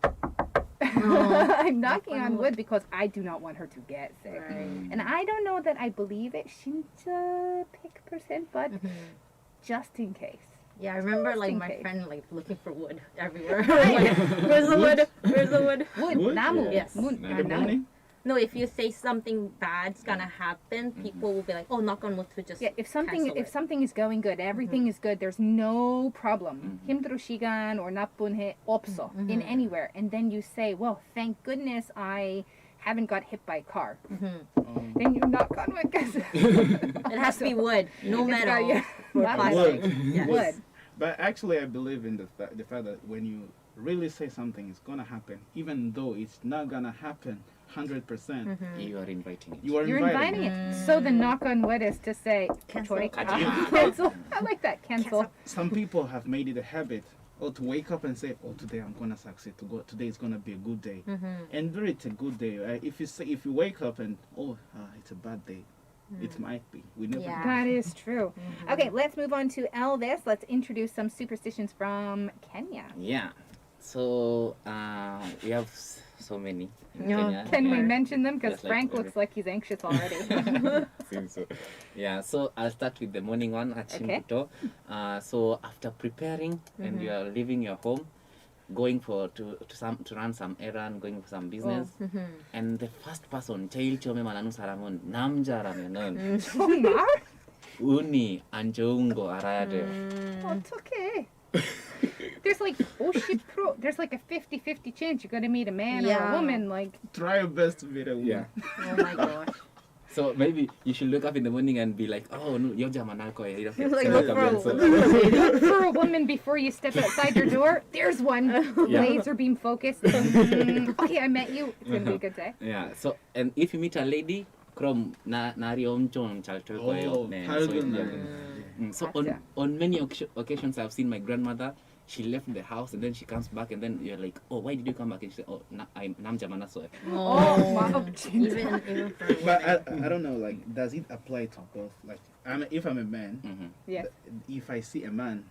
Speaker 6: I'm knocking on wood because I do not want her to get sick.
Speaker 1: Right.
Speaker 6: And I don't know that I believe it 진짜 100%, but just in case.
Speaker 1: Yeah, I remember
Speaker 6: Just
Speaker 1: like
Speaker 6: in
Speaker 1: my
Speaker 6: case.
Speaker 1: friend like looking for wood everywhere. Like, where's the wood? Where's the wood?
Speaker 6: wood,
Speaker 2: Wood?
Speaker 6: 나무.
Speaker 1: Yes.
Speaker 6: 문,
Speaker 2: In the
Speaker 6: 나무.
Speaker 2: morning?
Speaker 1: No, if you say something bad's gonna happen, people will be like, "Oh, knock on wood to just."
Speaker 6: Yeah, if something
Speaker 1: cancel it.
Speaker 6: is going good, everything is good. There's no problem. 힘들어 시간 or 나쁜 해 없어 in anywhere. And then you say, "Well, thank goodness I haven't got hit by a car." Then you knock on wood because
Speaker 1: It has to be wood, no metal.
Speaker 6: yeah.
Speaker 1: or
Speaker 6: Not
Speaker 1: plastic.
Speaker 2: Wood.
Speaker 1: Yes.
Speaker 6: wood.
Speaker 2: But actually, I believe in the fact that when you really say something is gonna happen, even though it's not gonna happen 100%,
Speaker 5: You are inviting it.
Speaker 2: you are
Speaker 6: You're
Speaker 2: inviting.
Speaker 6: inviting it. So the knock on wood is to say
Speaker 1: Cancel.
Speaker 6: "Sorry,
Speaker 5: 가지마."
Speaker 6: cancel. I like that. Cancel.
Speaker 2: Some people have made it a habit, to wake up and say, "Oh, today I'm gonna succeed. Today is gonna be a good day." And really, it's a good day. Right? If you wake up and it's a bad day, it might be. We never
Speaker 1: Yeah.
Speaker 2: know.
Speaker 6: That is true. Okay, let's move on to Elvis. Let's introduce some superstitions from Kenya.
Speaker 5: Yeah. So we have so many. in
Speaker 1: Yeah.
Speaker 5: Kenya.
Speaker 6: Can we
Speaker 5: Yeah.
Speaker 6: mention them? Because
Speaker 5: Yes, like
Speaker 6: Frank
Speaker 5: every-
Speaker 6: looks like he's anxious already.
Speaker 5: Seems so. Yeah, so I'll start with the morning one,
Speaker 6: Okay.
Speaker 5: Hachimbuto. So after preparing and you are leaving your home, going to run some errand, going for some business, and the first person 제일 처음에 만나는 사람은 남자라면은
Speaker 6: 정말?
Speaker 5: 운이 안 좋은 거 알아야 돼요.
Speaker 6: 어떡해. There's like 50%, there's like a 50-50 chance you're gonna meet a man or a
Speaker 1: Yeah.
Speaker 6: woman. Like,
Speaker 2: Try your best to be the woman.
Speaker 5: Yeah.
Speaker 1: Oh my gosh.
Speaker 5: So maybe you should look up in the morning and be like, oh, no, 여자 만날 거예요. 이렇게
Speaker 1: Like, look
Speaker 5: 생각하면서.
Speaker 6: look for a woman before you step outside your door. There's one.
Speaker 5: Yeah.
Speaker 6: Laser beam focused. Okay, I met you. It's gonna be a good day.
Speaker 5: Yeah. So and if you meet a lady, 그럼 날이 엄청 잘 될 거예요. 네.
Speaker 2: 밝은 날.
Speaker 5: So
Speaker 6: Gotcha.
Speaker 5: on many occasions I've seen my grandmother. She left the house and then she comes back and then you're like, oh, why did you come back? And she said, oh, I'm 남자 만났어요.
Speaker 6: Oh, wow.
Speaker 1: Even for
Speaker 2: But
Speaker 1: women.
Speaker 2: I don't know. Like, does it apply to both? Like, if I'm a man,
Speaker 6: Yes.
Speaker 2: if I see a man,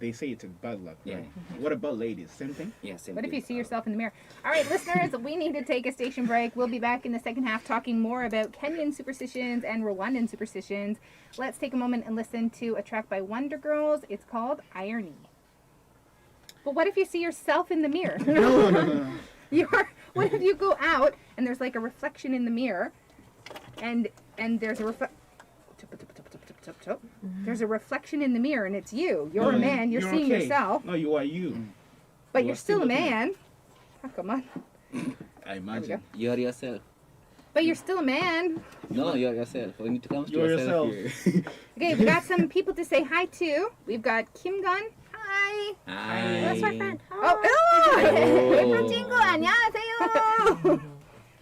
Speaker 2: they say it's a bad luck.
Speaker 5: Yeah.
Speaker 2: Right? What about ladies? Same thing.
Speaker 5: Yeah, same
Speaker 6: What if
Speaker 5: thing.
Speaker 6: you see yourself in the mirror? All right, listeners, we need to take a station break. We'll be back in the second half talking more about Kenyan superstitions and Rwandan superstitions. Let's take a moment and listen to a track by Wonder Girls. It's called Irony. But what if you see yourself in the mirror?
Speaker 2: No.
Speaker 6: What if you go out and there's like a reflection in the mirror and there's a there's a reflection in the mirror, and it's you. You're a man. You're seeing
Speaker 2: okay.
Speaker 6: yourself,
Speaker 2: No, you are you.
Speaker 6: but
Speaker 2: You
Speaker 6: you're
Speaker 2: are
Speaker 6: still a
Speaker 2: still looking
Speaker 6: man. Oh, come on.
Speaker 2: I imagine.
Speaker 5: You're yourself.
Speaker 6: But you're still a man.
Speaker 5: No, you're yourself. When it comes to
Speaker 2: You're
Speaker 5: yourself,
Speaker 6: Okay, we got some people to say hi to. We've got Kim Gun. Hi.
Speaker 5: Hi.
Speaker 1: That's my friend.
Speaker 6: Oh,
Speaker 5: Oh.
Speaker 6: 친구 안녕하세요.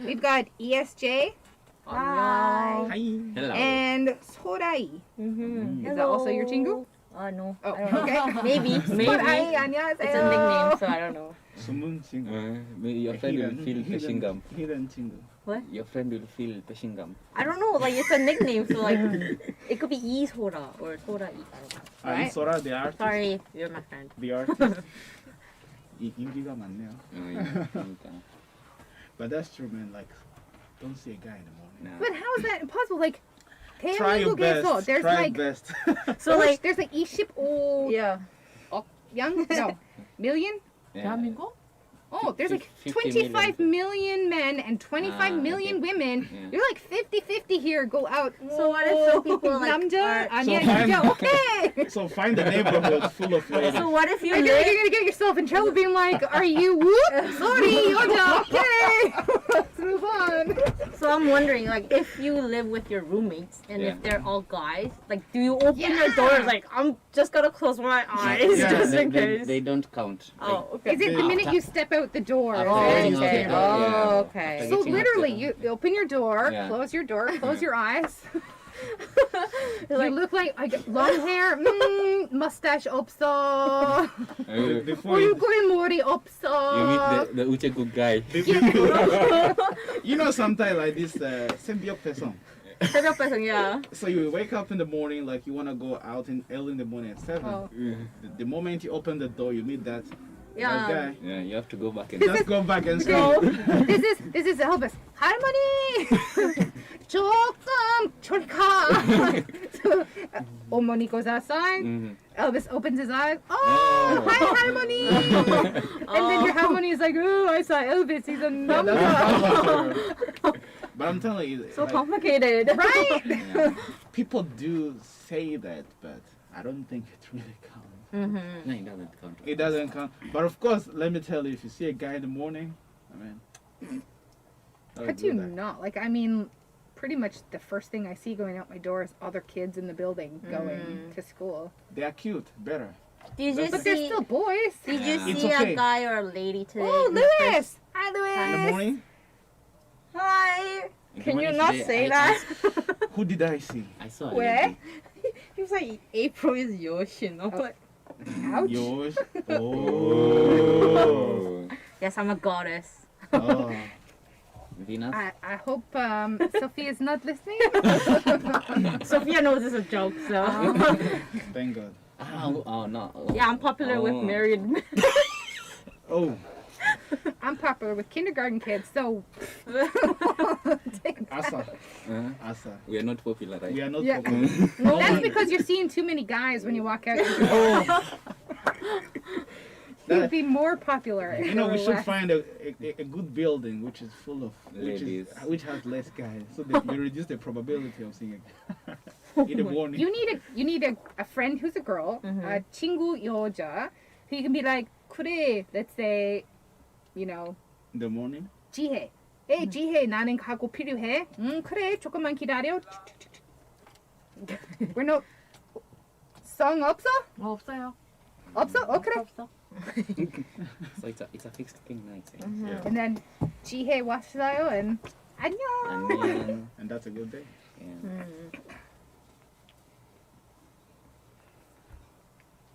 Speaker 6: We've got ESJ
Speaker 1: Hi.
Speaker 2: Hi.
Speaker 5: Hello.
Speaker 6: and Sorai.
Speaker 1: Mm-hmm.
Speaker 6: Is that also your 친구?
Speaker 1: No.
Speaker 6: Oh,
Speaker 1: I don't know.
Speaker 6: okay.
Speaker 1: Maybe.
Speaker 6: Sorai
Speaker 1: It's
Speaker 6: 안녕하세요.
Speaker 1: a nickname, so I don't know.
Speaker 2: Sumun 친구.
Speaker 5: Maybe your friend will feel pushing gum.
Speaker 2: Hidden 친구.
Speaker 5: Your friend will feel pushing gum.
Speaker 1: I don't know. Like it's a nickname, so like it could be Isora or Sora. I don't know.
Speaker 6: Right.
Speaker 2: Sora, the artist.
Speaker 1: Sorry, you're my friend.
Speaker 2: The artist. 인기가 많네요.
Speaker 5: 그러니까.
Speaker 2: But that's true, man. Like, don't see a guy in the morning.
Speaker 5: No.
Speaker 6: But how is that impossible? Like,
Speaker 2: Try your best.
Speaker 6: there's
Speaker 2: Try
Speaker 6: like
Speaker 2: your best.
Speaker 1: So like,
Speaker 6: there's like 25
Speaker 1: yeah.
Speaker 6: young no million.
Speaker 5: Yeah.
Speaker 3: 대한민국?
Speaker 6: Oh, there's like
Speaker 5: 50
Speaker 6: 25 million men and 25 million
Speaker 5: okay.
Speaker 6: women.
Speaker 5: Yeah.
Speaker 6: You're like 50-50 here. Go out.
Speaker 1: So what if some people like
Speaker 6: 남자
Speaker 1: are-
Speaker 6: 아니야
Speaker 2: So fine.
Speaker 6: 여자. Okay.
Speaker 2: So find a neighborhood full of ladies.
Speaker 1: So what if you
Speaker 6: You're
Speaker 1: live?
Speaker 6: gonna get yourself in trouble being like, are you whoop? Sorry, 여자. Okay. Let's move on.
Speaker 1: So I'm wondering, like, if you live with your roommates and
Speaker 5: Yeah.
Speaker 1: if they're all guys, like, do you open your doors like, I'm just gonna close my eyes
Speaker 2: Yeah.
Speaker 1: just in
Speaker 5: they,
Speaker 1: case?
Speaker 5: they don't count.
Speaker 1: Oh, okay.
Speaker 6: Is it the minute you step out the door?
Speaker 5: After
Speaker 1: Oh,
Speaker 5: getting out the
Speaker 1: okay.
Speaker 5: door, yeah.
Speaker 1: Oh, okay.
Speaker 5: After
Speaker 6: So
Speaker 5: getting out
Speaker 6: literally,
Speaker 5: the-
Speaker 6: you open your door,
Speaker 5: Yeah.
Speaker 6: close your door, close your eyes.
Speaker 1: You're
Speaker 6: You
Speaker 1: like,
Speaker 6: look like long hair, mustache 없어.
Speaker 2: Before you,
Speaker 6: 얼굴 머리 없어.
Speaker 5: You meet the 우체국 guy.
Speaker 2: you know, sometimes like this symbiote person.
Speaker 1: 새벽 배송, yeah.
Speaker 2: So you wake up in the morning, like you wanna go out in early in the morning at 7.
Speaker 6: Oh.
Speaker 2: The moment you open the door, you meet that
Speaker 1: Yeah.
Speaker 2: guy.
Speaker 5: Yeah, you have to go back and
Speaker 2: Just go back and say,
Speaker 6: This is Elvis. 할머니. 조금 저리 가. So, 어머니 goes outside.
Speaker 5: Mhm.
Speaker 6: Elvis opens his eyes. Oh,
Speaker 5: Oh.
Speaker 6: hi 할머니. And then your harmony is like, oh, I saw Elvis. He's a number.
Speaker 2: but I'm telling you,
Speaker 1: So
Speaker 2: like,
Speaker 1: complicated.
Speaker 6: Right?
Speaker 5: Yeah.
Speaker 2: people do say that, but I don't think it really counts.
Speaker 1: Mm-hmm.
Speaker 5: No, it doesn't count.
Speaker 2: It doesn't count. But of course, let me tell you, if you see a guy in the morning, I mean,
Speaker 6: How do you not? Like, I mean, pretty much the first thing I see going out my door is other kids in the building going to school.
Speaker 2: They are cute, better.
Speaker 1: Did you
Speaker 6: But they're
Speaker 1: see?
Speaker 6: still boys.
Speaker 1: Did you
Speaker 5: Yeah.
Speaker 1: see
Speaker 2: It's okay.
Speaker 1: a guy or a lady today?
Speaker 6: Oh,
Speaker 1: in the
Speaker 6: Lewis! Hi,
Speaker 2: In the
Speaker 6: Lewis!
Speaker 2: morning,
Speaker 1: Hi.
Speaker 5: In the
Speaker 1: Can you
Speaker 5: morning
Speaker 1: not
Speaker 5: today,
Speaker 1: say
Speaker 5: I-
Speaker 1: that?
Speaker 2: who did I see?
Speaker 5: I saw a
Speaker 6: Where?
Speaker 5: lady.
Speaker 1: He was like, April is Yoshi, no? But
Speaker 6: Ouch.
Speaker 2: Yours. Oh.
Speaker 1: yes, I'm a goddess.
Speaker 2: Oh.
Speaker 5: Venus.
Speaker 6: I hope Sophia's not listening.
Speaker 1: Sophia knows it's a joke, so.
Speaker 2: Thank God.
Speaker 5: Oh no.
Speaker 1: Yeah, I'm popular with
Speaker 5: Oh.
Speaker 1: married men.
Speaker 2: Oh.
Speaker 6: I'm popular with kindergarten kids, so take that.
Speaker 2: Asa.
Speaker 5: Uh,
Speaker 2: Asa.
Speaker 5: we are not popular, right?
Speaker 2: We are not
Speaker 6: Yeah.
Speaker 2: popular.
Speaker 6: No, that's because you're seeing too many guys when you walk out.
Speaker 2: Oh.
Speaker 6: You'd be more popular. if
Speaker 2: You know,
Speaker 6: there
Speaker 2: we
Speaker 6: were
Speaker 2: should
Speaker 6: less.
Speaker 2: find a good building which is full of
Speaker 5: Ladies.
Speaker 2: which has less guys, so that you reduce the probability of seeing a guy in the morning.
Speaker 6: You need a friend who's a girl, a 친구 여자, who you can be like, 그래, let's say, you know,
Speaker 2: In the morning.
Speaker 6: 지혜. Hey, 지혜, 나는 가고 필요해. 그래, 조금만 기다려. We're no 성 없어?
Speaker 3: 없어요.
Speaker 6: 없어? 그래.
Speaker 3: 없어.
Speaker 5: So it's a fixed thing, nice.
Speaker 2: Yeah.
Speaker 6: And then 지혜 왔어요 and 안녕.
Speaker 5: And
Speaker 2: And that's a good day.
Speaker 5: yeah.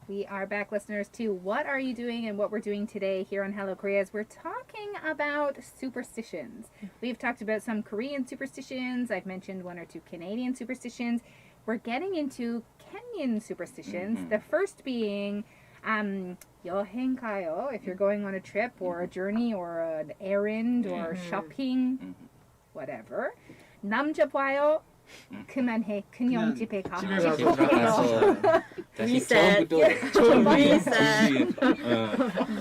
Speaker 6: We are back, listeners, to What Are You Doing and What We're Doing Today here on Hello Korea. As we're talking about superstitions. We've talked about some Korean superstitions. I've mentioned one or two Canadian superstitions. We're getting into Kenyan superstitions. The first being 여행 가요, if you're going on a trip or a journey or an errand or shopping, whatever. 남자 봐요, 그만해, 그냥 집에 가.
Speaker 2: 집에 가서
Speaker 5: 들어가서 다시
Speaker 1: Reset.
Speaker 5: 처음부터
Speaker 1: Reset.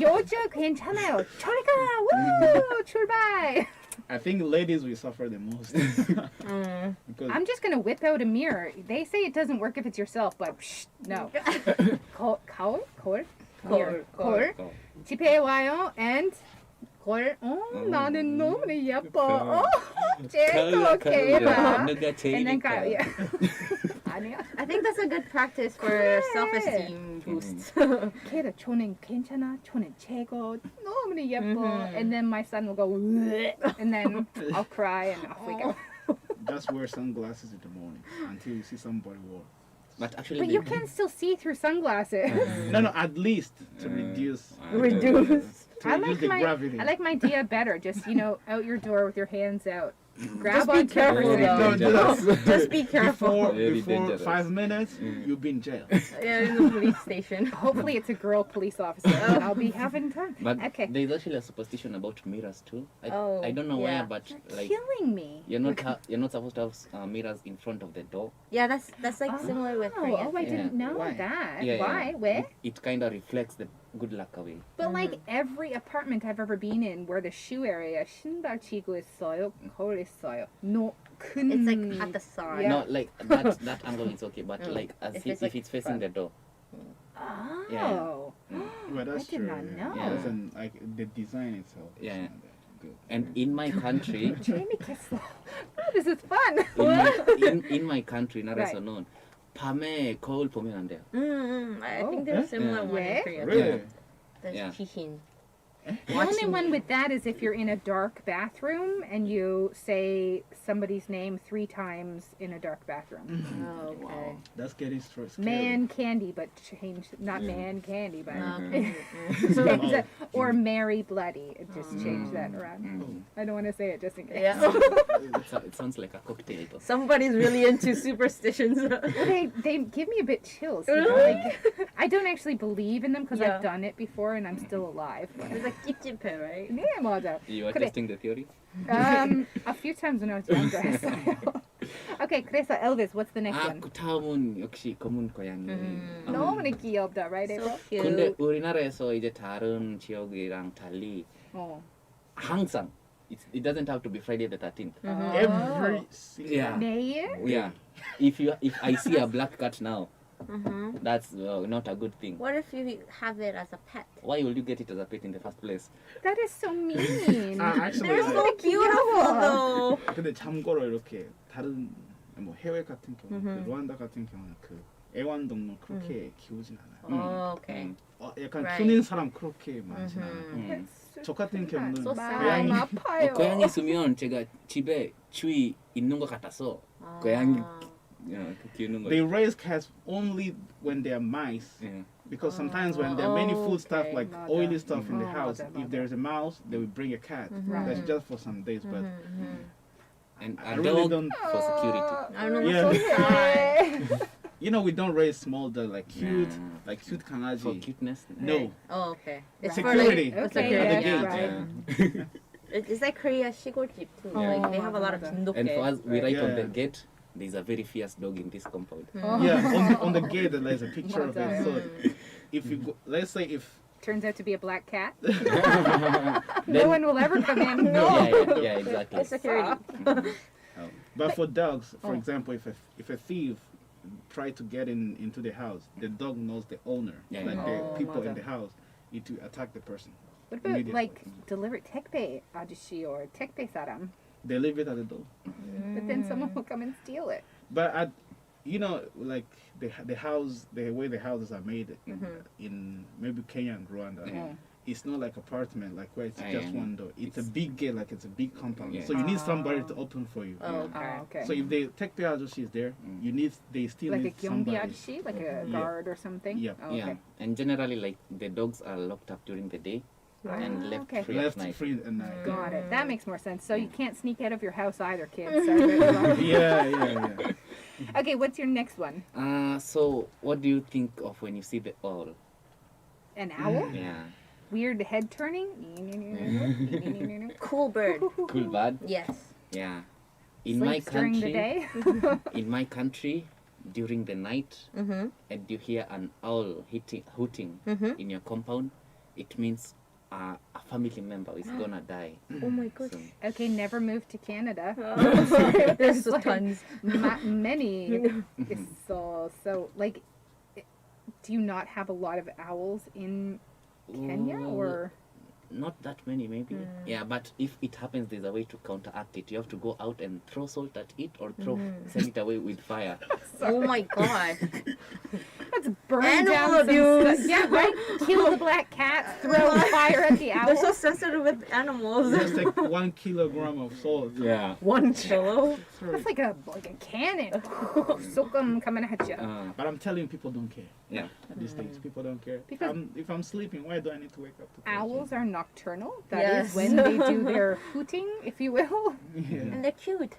Speaker 6: 여자 괜찮아요. 저리 가. Woo! 출발.
Speaker 2: I think ladies will suffer the most. Because
Speaker 6: I'm just gonna whip out a mirror. They say it doesn't work if it's yourself, but no. 거울? Mirror. 거울. 집에 와요 and 거울. 나는 너무 예뻐. 제거 개봐.
Speaker 5: 누가
Speaker 6: And
Speaker 5: 제일
Speaker 6: then 가요. Yeah. 아니야.
Speaker 1: I think that's a good practice for self-esteem boost.
Speaker 6: 걔도 저는 괜찮아. 저는 최고. 너무 예뻐. And then my son will go and then I'll cry and off we go.
Speaker 2: just wear sunglasses in the morning until you see somebody walk.
Speaker 5: But actually,
Speaker 6: But you can still see through sunglasses.
Speaker 2: No, at least to reduce. To
Speaker 6: I
Speaker 2: reduce
Speaker 6: like
Speaker 2: the
Speaker 6: my
Speaker 2: gravity.
Speaker 6: I like my idea better. Just out your door with your hands out. Grab
Speaker 1: Just be
Speaker 6: on
Speaker 1: careful,
Speaker 6: everything.
Speaker 1: though.
Speaker 2: No, do that.
Speaker 1: Just be careful.
Speaker 5: Very
Speaker 2: Before
Speaker 5: dangerous.
Speaker 2: 5 minutes, you'll be in jail.
Speaker 1: Yeah, in the police station.
Speaker 6: Hopefully it's a girl police officer. I'll be having fun.
Speaker 5: But
Speaker 6: Okay.
Speaker 5: there's actually a superstition about mirrors too.
Speaker 1: Oh,
Speaker 5: I don't know
Speaker 1: yeah.
Speaker 5: where, but like
Speaker 6: Killing me.
Speaker 5: you're not supposed to have mirrors in front of the door.
Speaker 1: Yeah, that's like similar with Korean.
Speaker 6: I didn't know
Speaker 2: Why?
Speaker 6: that.
Speaker 5: Yeah,
Speaker 6: Why? Where?
Speaker 5: It kind of reflects the good luck away.
Speaker 6: But like every apartment I've ever been in where the shoe area 신발 치고 있어요. 거울 있어요. No.
Speaker 1: It's like at the side.
Speaker 6: Yeah.
Speaker 5: No, like that angle is okay, but like as
Speaker 1: If
Speaker 5: if,
Speaker 1: it's, like,
Speaker 5: it's facing
Speaker 1: front.
Speaker 5: the door.
Speaker 6: Oh.
Speaker 5: Yeah.
Speaker 2: Well, that's
Speaker 6: I did
Speaker 2: true.
Speaker 6: not
Speaker 2: yeah.
Speaker 6: know.
Speaker 5: Yeah.
Speaker 2: As in, like the design itself. is
Speaker 5: Yeah.
Speaker 2: not that good.
Speaker 5: And in my country,
Speaker 6: 재밌겠어. This is fun.
Speaker 5: in my country, 나라에서
Speaker 6: Right.
Speaker 5: 는 밤에 거울 보면 안 돼요.
Speaker 1: I
Speaker 6: Oh.
Speaker 1: think there's a similar
Speaker 5: Yeah.
Speaker 1: one
Speaker 6: Where?
Speaker 1: in Korea.
Speaker 2: Really?
Speaker 1: There's
Speaker 5: Yeah.
Speaker 1: Jihin.
Speaker 6: The only one with that is if you're in a dark bathroom and you say somebody's name 3 times in a dark bathroom.
Speaker 1: Oh, okay.
Speaker 2: That's getting scary.
Speaker 6: Man candy, but change not man candy, but
Speaker 1: Okay.
Speaker 6: change that. Or Mary Bloody. Just change that around. I don't want to say it just in case.
Speaker 1: Yeah.
Speaker 5: It sounds like a cocktail. though.
Speaker 1: Somebody's really into superstitions.
Speaker 6: They give me a bit chills. You know? Like, I don't actually believe in them because
Speaker 1: Yeah.
Speaker 6: I've done it before and I'm still alive. But
Speaker 1: It's like kitjipe, right?
Speaker 6: 네, 맞아.
Speaker 5: You are
Speaker 6: 그래.
Speaker 5: testing the theory?
Speaker 6: A few times when I was younger. Okay, 그래서 Elvis, what's the next
Speaker 5: 아,
Speaker 6: one?
Speaker 5: 그 다음은 역시 검은 고양이.
Speaker 6: 너무 귀엽다, right,
Speaker 1: So
Speaker 6: April?
Speaker 1: cute.
Speaker 5: 근데 우리나라에서 이제 다른 지역이랑 달리
Speaker 6: 어.
Speaker 5: 항상 it doesn't have to be Friday the 13th.
Speaker 2: Every single
Speaker 5: Yeah.
Speaker 6: 내일?
Speaker 5: Yeah. If I see a black cat now,
Speaker 1: Mhm.
Speaker 5: that's not a good thing.
Speaker 1: What if you have it as a pet?
Speaker 5: Why will you get it as a pet in the first place?
Speaker 6: That is so mean.
Speaker 2: Actually,
Speaker 1: They're so beautiful though.
Speaker 2: 근데 참고로 이렇게 다른 뭐 해외 같은 경우, 그 루안다 같은 경우는 그 애완동물 그렇게 키우진 않아요.
Speaker 1: Oh, okay.
Speaker 2: 약간
Speaker 1: Right.
Speaker 2: 키우는 사람 그렇게 많진 않아요.
Speaker 5: 음.
Speaker 2: 저 같은 경우는
Speaker 1: So sad.
Speaker 2: 고양이
Speaker 6: 마음 아파요.
Speaker 5: 고양이 있으면 제가 집에 주위 있는 것 같아서 고양이 키우는
Speaker 2: they
Speaker 5: 거예요.
Speaker 2: raise cats only when they are mice.
Speaker 5: Yeah.
Speaker 2: Because sometimes when there are many food stuff
Speaker 1: okay.
Speaker 2: like
Speaker 6: 맞아.
Speaker 2: oily stuff in the
Speaker 6: 어,
Speaker 2: house,
Speaker 6: 맞아,
Speaker 2: if there's a mouse, they will bring a cat. That's just for some days, but
Speaker 5: And
Speaker 2: I
Speaker 5: a
Speaker 2: really
Speaker 5: dog
Speaker 2: don't.
Speaker 5: for security.
Speaker 1: I don't know.
Speaker 2: Yeah.
Speaker 1: So sad.
Speaker 2: You know, we don't raise small dogs like cute,
Speaker 5: Nah.
Speaker 2: like cute
Speaker 5: For
Speaker 2: kangaji.
Speaker 5: cuteness.
Speaker 2: No,
Speaker 1: Oh, okay. It's
Speaker 2: Security.
Speaker 1: For like,
Speaker 6: Okay,
Speaker 1: security.
Speaker 2: at the
Speaker 6: yeah,
Speaker 2: gate.
Speaker 6: right.
Speaker 1: It's like Korea 시골집 too. Like they have a lot of
Speaker 6: 맞아.
Speaker 1: 진돗개.
Speaker 5: And for us, we write on the
Speaker 2: Yeah.
Speaker 5: gate, there's a very fierce dog in this compound.
Speaker 2: Yeah, on the gate there's a picture of it. So
Speaker 1: Mm.
Speaker 2: if you go, let's say if
Speaker 6: Turns out to be a black cat. no
Speaker 5: Then-
Speaker 6: one will ever come in.
Speaker 5: Yeah, exactly.
Speaker 1: It's security.
Speaker 2: but for dogs, for
Speaker 6: Oh.
Speaker 2: example, if a thief try to get into the house, the dog knows the owner,
Speaker 5: Yeah,
Speaker 2: like
Speaker 5: yeah.
Speaker 2: the
Speaker 6: Oh,
Speaker 2: people
Speaker 6: 맞아.
Speaker 2: in the house, need to attack the person.
Speaker 6: What about
Speaker 2: Immediately.
Speaker 6: like delivered 택배 아저씨 or 택배 사람?
Speaker 2: They leave it at the door.
Speaker 6: But then someone will come and steal it.
Speaker 2: But you know, like the house, the way the houses are made in maybe Kenya and Rwanda,
Speaker 5: Yeah.
Speaker 2: it's not like apartment, like where it's
Speaker 5: Yeah,
Speaker 2: just
Speaker 5: yeah.
Speaker 2: one door. It's a big gate, like it's a big compound.
Speaker 5: Yeah.
Speaker 2: So you need somebody to open for you.
Speaker 1: Oh, okay.
Speaker 6: Oh, okay.
Speaker 2: So if they take the address is there, they still
Speaker 6: Like a
Speaker 2: need
Speaker 6: 경비
Speaker 2: somebody.
Speaker 6: 아저씨, like a
Speaker 2: Yeah.
Speaker 6: guard or something.
Speaker 2: Yeah.
Speaker 6: Oh,
Speaker 5: Yeah,
Speaker 6: okay.
Speaker 5: and generally, like the dogs are locked up during the day and left
Speaker 6: okay.
Speaker 5: free at
Speaker 2: Left
Speaker 5: night.
Speaker 2: free at night.
Speaker 6: Got it. That makes more sense. So you can't sneak out of your house either, kids.
Speaker 2: Yeah.
Speaker 6: Okay, what's your next one?
Speaker 5: So what do you think of when you see the owl?
Speaker 6: An owl?
Speaker 5: Yeah,
Speaker 6: Weird head turning?
Speaker 1: Cool bird.
Speaker 5: cool bird.
Speaker 1: Yes.
Speaker 5: Yeah, in my
Speaker 6: Sleeps during the
Speaker 5: country,
Speaker 6: day?
Speaker 5: in my country, during the night
Speaker 1: Mm-hmm.
Speaker 5: and you hear an owl hooting
Speaker 1: Mm-hmm.
Speaker 5: in your compound, it means a family member is gonna die
Speaker 1: Oh my gosh.
Speaker 5: soon.
Speaker 6: Okay, never move to Canada.
Speaker 1: There's
Speaker 6: Like,
Speaker 1: tons.
Speaker 6: many. So like, do you not have a lot of owls in Kenya
Speaker 5: Ooh,
Speaker 6: or?
Speaker 5: not that many maybe. Yeah, but if it happens, there's a way to counteract it. You have to go out and throw salt at it or send it away with fire.
Speaker 1: Oh my god.
Speaker 6: Let's burn
Speaker 1: Animal
Speaker 6: down some
Speaker 1: abuse.
Speaker 6: stuff. Yeah, right. Kill the black cat. Throw fire at the
Speaker 1: They're so
Speaker 6: owl.
Speaker 1: sensitive with animals.
Speaker 2: Just like 1 kilogram of salt.
Speaker 5: Yeah.
Speaker 1: 1 kilo.
Speaker 6: That's like a cannon. Sokum coming at you.
Speaker 2: But I'm telling you, people don't care.
Speaker 5: Yeah.
Speaker 2: These days, people don't care.
Speaker 6: Because-
Speaker 2: If I'm sleeping, why do I need to wake up to question?
Speaker 6: Owls are nocturnal. That
Speaker 1: Yes.
Speaker 6: is when they do their hooting, if you will.
Speaker 2: Yeah.
Speaker 1: And they're cute.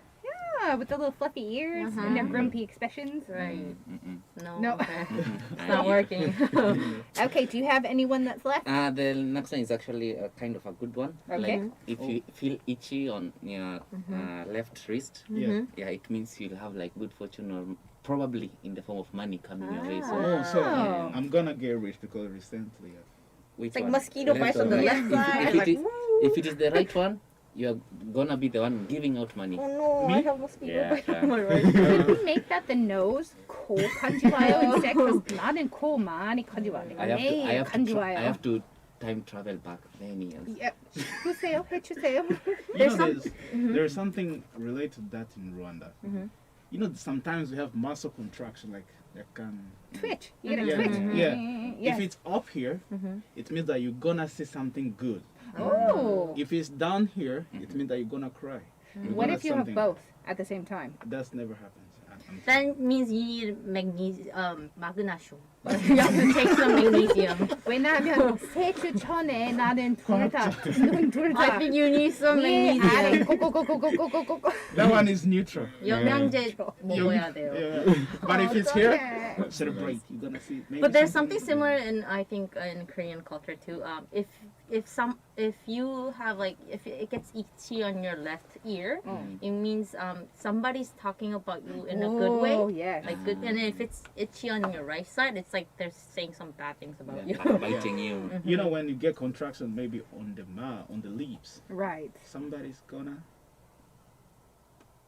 Speaker 6: Yeah, with the little fluffy ears and their grumpy expressions.
Speaker 1: Right.
Speaker 5: Mm-mm.
Speaker 1: No.
Speaker 6: No.
Speaker 1: Okay. It's not working.
Speaker 6: Okay, do you have anyone that's left?
Speaker 5: The next one is actually a kind of a good one.
Speaker 6: Okay.
Speaker 5: Like if you feel itchy on your left wrist,
Speaker 2: Yeah.
Speaker 5: yeah, it means you'll have like good fortune or probably in the form of money coming your way. So
Speaker 2: Oh, so
Speaker 6: Oh.
Speaker 2: I'm gonna get rich because recently.
Speaker 5: which
Speaker 1: It's like
Speaker 5: one?
Speaker 1: mosquito
Speaker 5: Left
Speaker 1: bites
Speaker 5: or
Speaker 1: on the
Speaker 5: right?
Speaker 1: left side.
Speaker 5: If,
Speaker 1: Like,
Speaker 5: it is,
Speaker 1: woo.
Speaker 5: if it is the right one, you're gonna be the one giving out money.
Speaker 1: Oh no, I have mosquito
Speaker 5: Yeah,
Speaker 1: bite
Speaker 5: yeah.
Speaker 1: on my right
Speaker 6: Could
Speaker 1: side.
Speaker 6: we make that the nose? 코 간지와요 instead? Because 나는 코 많이 간지와요.
Speaker 5: I
Speaker 6: 간지와요.
Speaker 5: have to time travel back many years.
Speaker 6: Yep. 해주세요, 해주세요.
Speaker 1: There's some-
Speaker 2: There's something related to that in Rwanda. You know, sometimes we have muscle contraction, like
Speaker 6: Twitch. You get a
Speaker 2: Yeah.
Speaker 6: twitch.
Speaker 2: Yeah.
Speaker 6: Yes.
Speaker 2: If it's up here, it means that you're gonna see something good.
Speaker 6: Oh.
Speaker 2: If it's down here, it means that you're gonna cry. You're
Speaker 6: What
Speaker 2: gonna
Speaker 6: if you have
Speaker 2: something-
Speaker 6: both at the same time?
Speaker 2: That's never happens.
Speaker 1: That means you need magnesium. You have to take some magnesium.
Speaker 6: 왜냐하면 세주 전에 나는 둘 다.
Speaker 1: I think you need some
Speaker 6: 아래
Speaker 1: magnesium.
Speaker 6: 고고고고고고고고.
Speaker 2: That one is neutral.
Speaker 1: 영양제 먹어야 돼요.
Speaker 2: Yeah. But if it's here,
Speaker 6: 어떡해.
Speaker 2: celebrate. You're gonna see. Maybe
Speaker 1: But there's something similar in I think in Korean culture too. If you have like if it gets itchy on your left ear, it means somebody's talking about you in a good way.
Speaker 6: Oh, yes.
Speaker 1: Like good, and if it's itchy on your right side, it's like they're saying some bad things about
Speaker 5: Yeah,
Speaker 1: you.
Speaker 5: biting you.
Speaker 2: You know, when you get contraction, maybe on the on the lips,
Speaker 6: Right.
Speaker 2: somebody's gonna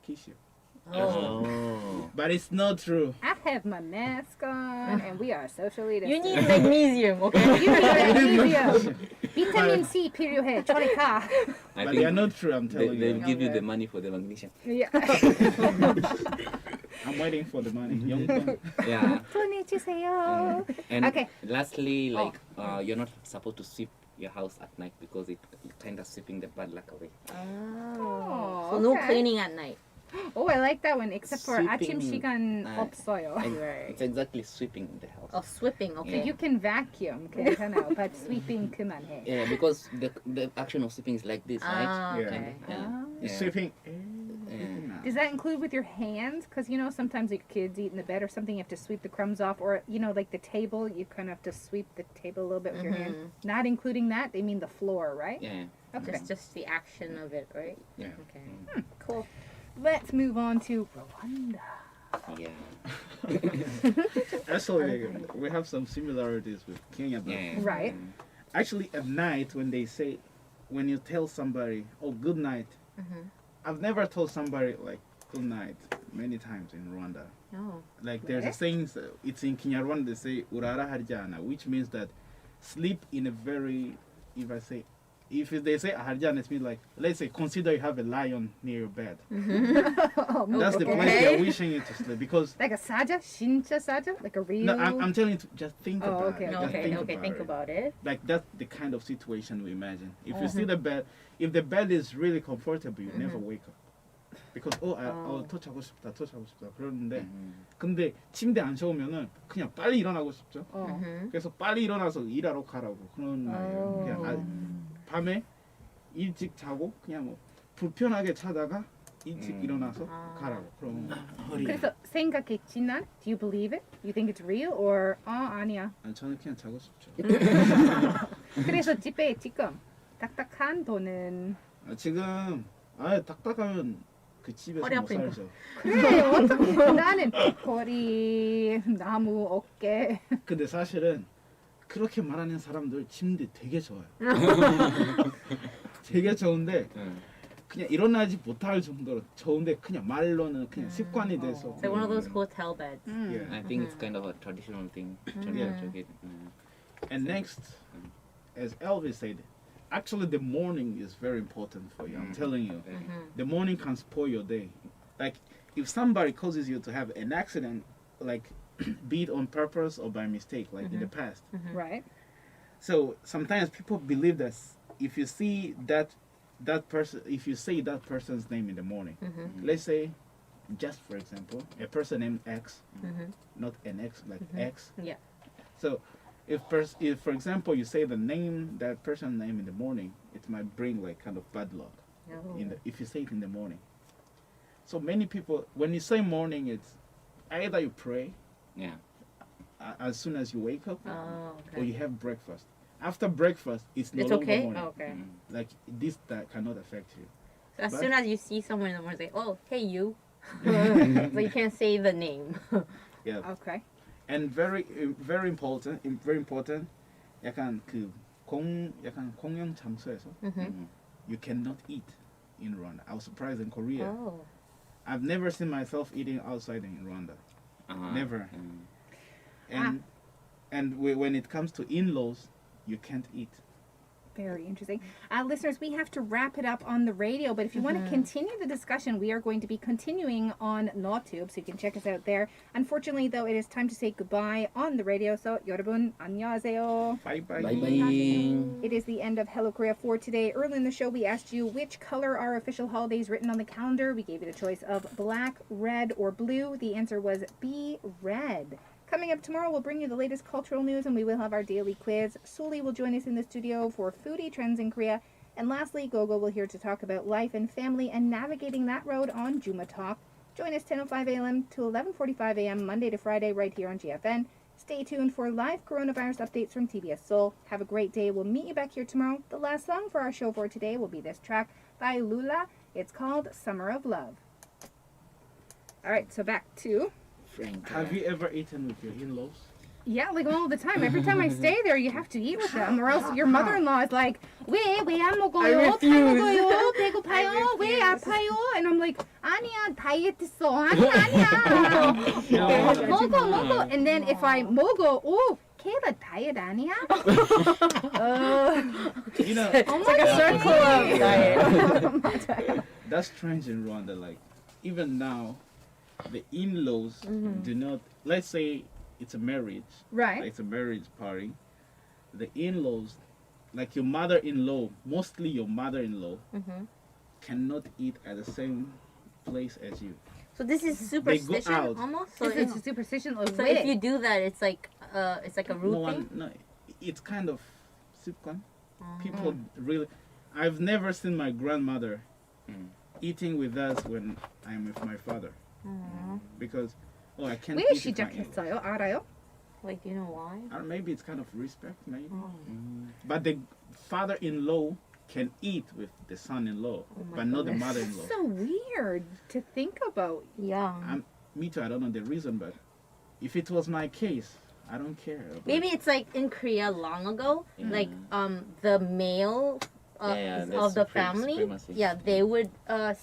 Speaker 2: kiss you.
Speaker 5: Oh.
Speaker 2: But it's not true.
Speaker 6: I have my mask on and we are socially
Speaker 1: You
Speaker 6: distanced.
Speaker 1: need magnesium, okay?
Speaker 6: You need magnesium. 비타민 C 필요해. 저리 가.
Speaker 5: I
Speaker 2: But
Speaker 5: think
Speaker 2: they are not true. I'm telling
Speaker 5: they'll
Speaker 2: you.
Speaker 5: give you
Speaker 6: Okay.
Speaker 5: the money for the magnesium.
Speaker 6: Yeah.
Speaker 2: I'm waiting for the money. Young
Speaker 5: Yeah.
Speaker 6: 돈이 주세요.
Speaker 5: And
Speaker 6: Okay.
Speaker 5: lastly, like you're not supposed to sweep your house at night because it kind of sweeping the bad luck away.
Speaker 6: Oh,
Speaker 1: So no
Speaker 6: okay.
Speaker 1: cleaning at night.
Speaker 6: Oh, I like that one. Except for 아침
Speaker 5: Sweeping,
Speaker 6: 시간
Speaker 5: uh,
Speaker 6: 없어요.
Speaker 5: And
Speaker 1: Right.
Speaker 5: it's exactly sweeping the house.
Speaker 1: Oh, sweeping,
Speaker 6: So
Speaker 1: okay.
Speaker 6: you can vacuum, 괜찮아. But sweeping 그만해.
Speaker 5: Yeah, because the action of sweeping is like this, right?
Speaker 1: Ah,
Speaker 2: Yeah.
Speaker 1: okay.
Speaker 5: Yeah. Yeah.
Speaker 2: Sweeping.
Speaker 6: Does that include with your hands? Because, you know, sometimes your kids eat in the bed or something, you have to sweep the crumbs off. Or, you know, like the table, you kind of have to sweep the table a little bit with your hand. Not including that, they mean the floor, right?
Speaker 5: Yeah.
Speaker 6: Okay.
Speaker 1: It's just the action of it, right?
Speaker 5: Yeah.
Speaker 1: Okay. Cool.
Speaker 6: Let's move on to Rwanda.
Speaker 5: Yeah.
Speaker 2: Actually, we have some similarities with Kenya. But
Speaker 5: Yeah.
Speaker 6: Right.
Speaker 2: actually, at night, when you tell somebody, "Oh, good night," I've never told somebody like "good night" many times in Rwanda.
Speaker 1: Oh.
Speaker 2: Like there's a
Speaker 6: Really?
Speaker 2: saying, it's in Kinyarwanda, they say "urara harjana," which means that sleep in a very, if they say harjana, it means like, let's say, consider you have a lion near your bed. That's the place they're wishing you to sleep because.
Speaker 6: Like a saja? 진짜 saja? Like a real...
Speaker 2: No, I'm telling you to just think
Speaker 6: Oh,
Speaker 2: about
Speaker 6: okay,
Speaker 2: it.
Speaker 6: okay.
Speaker 2: Just
Speaker 1: Okay, think
Speaker 2: it.
Speaker 1: about it.
Speaker 2: Like that's the kind of situation we imagine. If you see the bed, if the bed is really comfortable, you never wake up. Because 터치하고 싶다 그러는데 근데 침대 안 쉬우면은 그냥 빨리 일어나고 싶죠. 그래서 빨리 일어나서 일하러 가라고 그런 말이에요. 그냥 밤에 일찍 자고 그냥 뭐 불편하게 자다가 일찍 일어나서 가라고. 그럼
Speaker 6: 그래서 생각했지만, do you believe it? You think it's real? Or 아니야.
Speaker 2: 아니, 저는 그냥 자고 싶죠.
Speaker 6: 그래서 집에 지금 딱딱한 돈은
Speaker 2: 지금 딱딱하면 그 집에서
Speaker 1: 허리
Speaker 2: 못
Speaker 1: 아프니까.
Speaker 2: 살죠.
Speaker 6: 그래 어떻게 나는 허리, 나무, 어깨.
Speaker 2: 근데 사실은 그렇게 말하는 사람들 침대 되게 좋아요. 되게 좋은데 그냥 일어나지 못할 정도로 좋은데 그냥 말로는 그냥 습관이 돼서.
Speaker 1: It's like one of those hotel beds.
Speaker 2: Yeah.
Speaker 5: I think it's kind of a traditional thing.
Speaker 2: Yeah. And next, as Elvis said, actually the morning is very important for you. I'm telling you, the morning can spoil your day. Like if somebody causes you to have an accident, like be it on purpose or by mistake, like in the past.
Speaker 6: Right.
Speaker 2: So sometimes people believe that if you see that person, if you say that person's name in the morning, let's say, just for example, a person named X, not an X, like X.
Speaker 1: Yeah.
Speaker 2: So if for example you say that person's name in the morning, it might bring like kind of bad luck. If you say it in the morning. So many people, when you say morning, it's either you pray
Speaker 5: Yeah.
Speaker 2: as soon as you wake up,
Speaker 1: Oh,
Speaker 2: or
Speaker 1: okay.
Speaker 2: you have breakfast. After breakfast, it's no
Speaker 1: It's
Speaker 2: longer
Speaker 1: okay?
Speaker 2: morning.
Speaker 1: Oh, okay.
Speaker 2: Like that cannot affect you.
Speaker 1: So as
Speaker 2: But-
Speaker 1: soon as you see someone in the morning, say, oh, hey, you. So you can't say the name.
Speaker 2: Yeah.
Speaker 6: Okay.
Speaker 2: And very important. 약간 약간 공영 장소에서 you cannot eat in Rwanda. I was surprised in Korea.
Speaker 1: Oh.
Speaker 2: I've never seen myself eating outside in Rwanda. Never. And when it comes to in-laws, you can't eat.
Speaker 6: Very interesting. Listeners, we have to wrap it up on the radio, but if you want to continue the discussion, we are going to be continuing on NawTube, so you can check us out there. Unfortunately, though, it is time to say goodbye on the radio, so 여러분, 안녕하세요.
Speaker 2: Bye bye.
Speaker 5: Bye bye.
Speaker 6: It is the end of Hello Korea for today. Early in the show, we asked you which color are official holidays written on the calendar. We gave you the choice of black, red, or blue. The answer was B, red. Coming up tomorrow, we'll bring you the latest cultural news, and we will have our daily quiz. Suli will join us in the studio for foodie trends in Korea. And lastly, Gogo will here to talk about life and family and navigating that road on Juma Talk. Join us 10:05 a.m. to 11:45 a.m. Monday to Friday right here on GFN. Stay tuned for live coronavirus updates from TBS Seoul. Have a great day. We'll meet you back here tomorrow. The last song for our show for today will be this track by Lula. It's called Summer of Love. All right, so back to...
Speaker 2: Have you ever eaten with your in-laws?
Speaker 6: Yeah, like all the time. Every time I stay there, you have to eat with them, or else your mother-in-law is like, 왜안 먹어요? 다 먹어요? 배고파요? 왜 아파요? And I'm like, 아니야, 다이어트 했어. 아니야. 먹어. And then if I 먹어, 오, 걔가 다이어트 아니야?
Speaker 2: You know,
Speaker 1: It's like a circle of diet.
Speaker 2: that's strange in Rwanda. Like, even now, the in-laws do not. Let's say it's a marriage.
Speaker 6: Right.
Speaker 2: It's a marriage party. The in-laws, like your mother-in-law, mostly your mother-in-law, cannot eat at the same place as you.
Speaker 1: So this is superstition
Speaker 2: out.
Speaker 1: almost? So,
Speaker 6: This is a superstition of
Speaker 1: so if you do that, it's like a root thing?
Speaker 2: No, it's kind of sipkwan. People really. I've never seen my grandmother eating with us when I'm with my father. Because, I can't
Speaker 6: 왜
Speaker 2: eat with my in-laws.
Speaker 6: 시작했어요? 알아요?
Speaker 1: Like, do you know why?
Speaker 2: Or maybe it's kind of respect, maybe. But the father-in-law can eat with the son-in-law,
Speaker 1: my
Speaker 2: but not the
Speaker 1: goodness.
Speaker 2: mother-in-law.
Speaker 6: So weird to think about.
Speaker 1: Yeah.
Speaker 2: Me too, I don't know the reason, but if it was my case, I don't care. about
Speaker 1: Maybe it's like in Korea long ago, like the male
Speaker 5: Yeah,
Speaker 1: of the
Speaker 5: that's
Speaker 1: family,
Speaker 5: supremacy.
Speaker 1: they would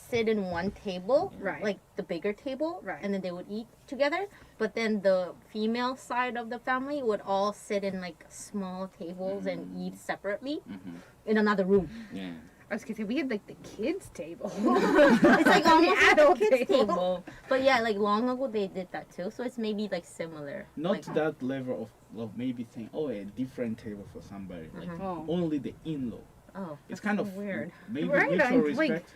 Speaker 1: sit in one table,
Speaker 6: Right.
Speaker 1: like the bigger table,
Speaker 6: Right.
Speaker 1: and then they would eat together. But then the female side of the family would all sit in like small tables and eat separately in another room.
Speaker 5: Yeah.
Speaker 6: I was gonna say, we had like the kids table.
Speaker 1: It's like almost like a
Speaker 6: adult
Speaker 1: kids
Speaker 6: table.
Speaker 1: table. But yeah, like long ago they did that too. So it's maybe like similar.
Speaker 2: Not
Speaker 1: like,
Speaker 2: to that level of maybe saying, a different table for somebody. Like
Speaker 6: Oh.
Speaker 2: only the in-law.
Speaker 1: Oh,
Speaker 2: It's
Speaker 1: that's
Speaker 2: kind
Speaker 1: so
Speaker 2: of
Speaker 1: weird.
Speaker 2: maybe
Speaker 6: Right,
Speaker 2: mutual
Speaker 6: I'm like-
Speaker 2: respect.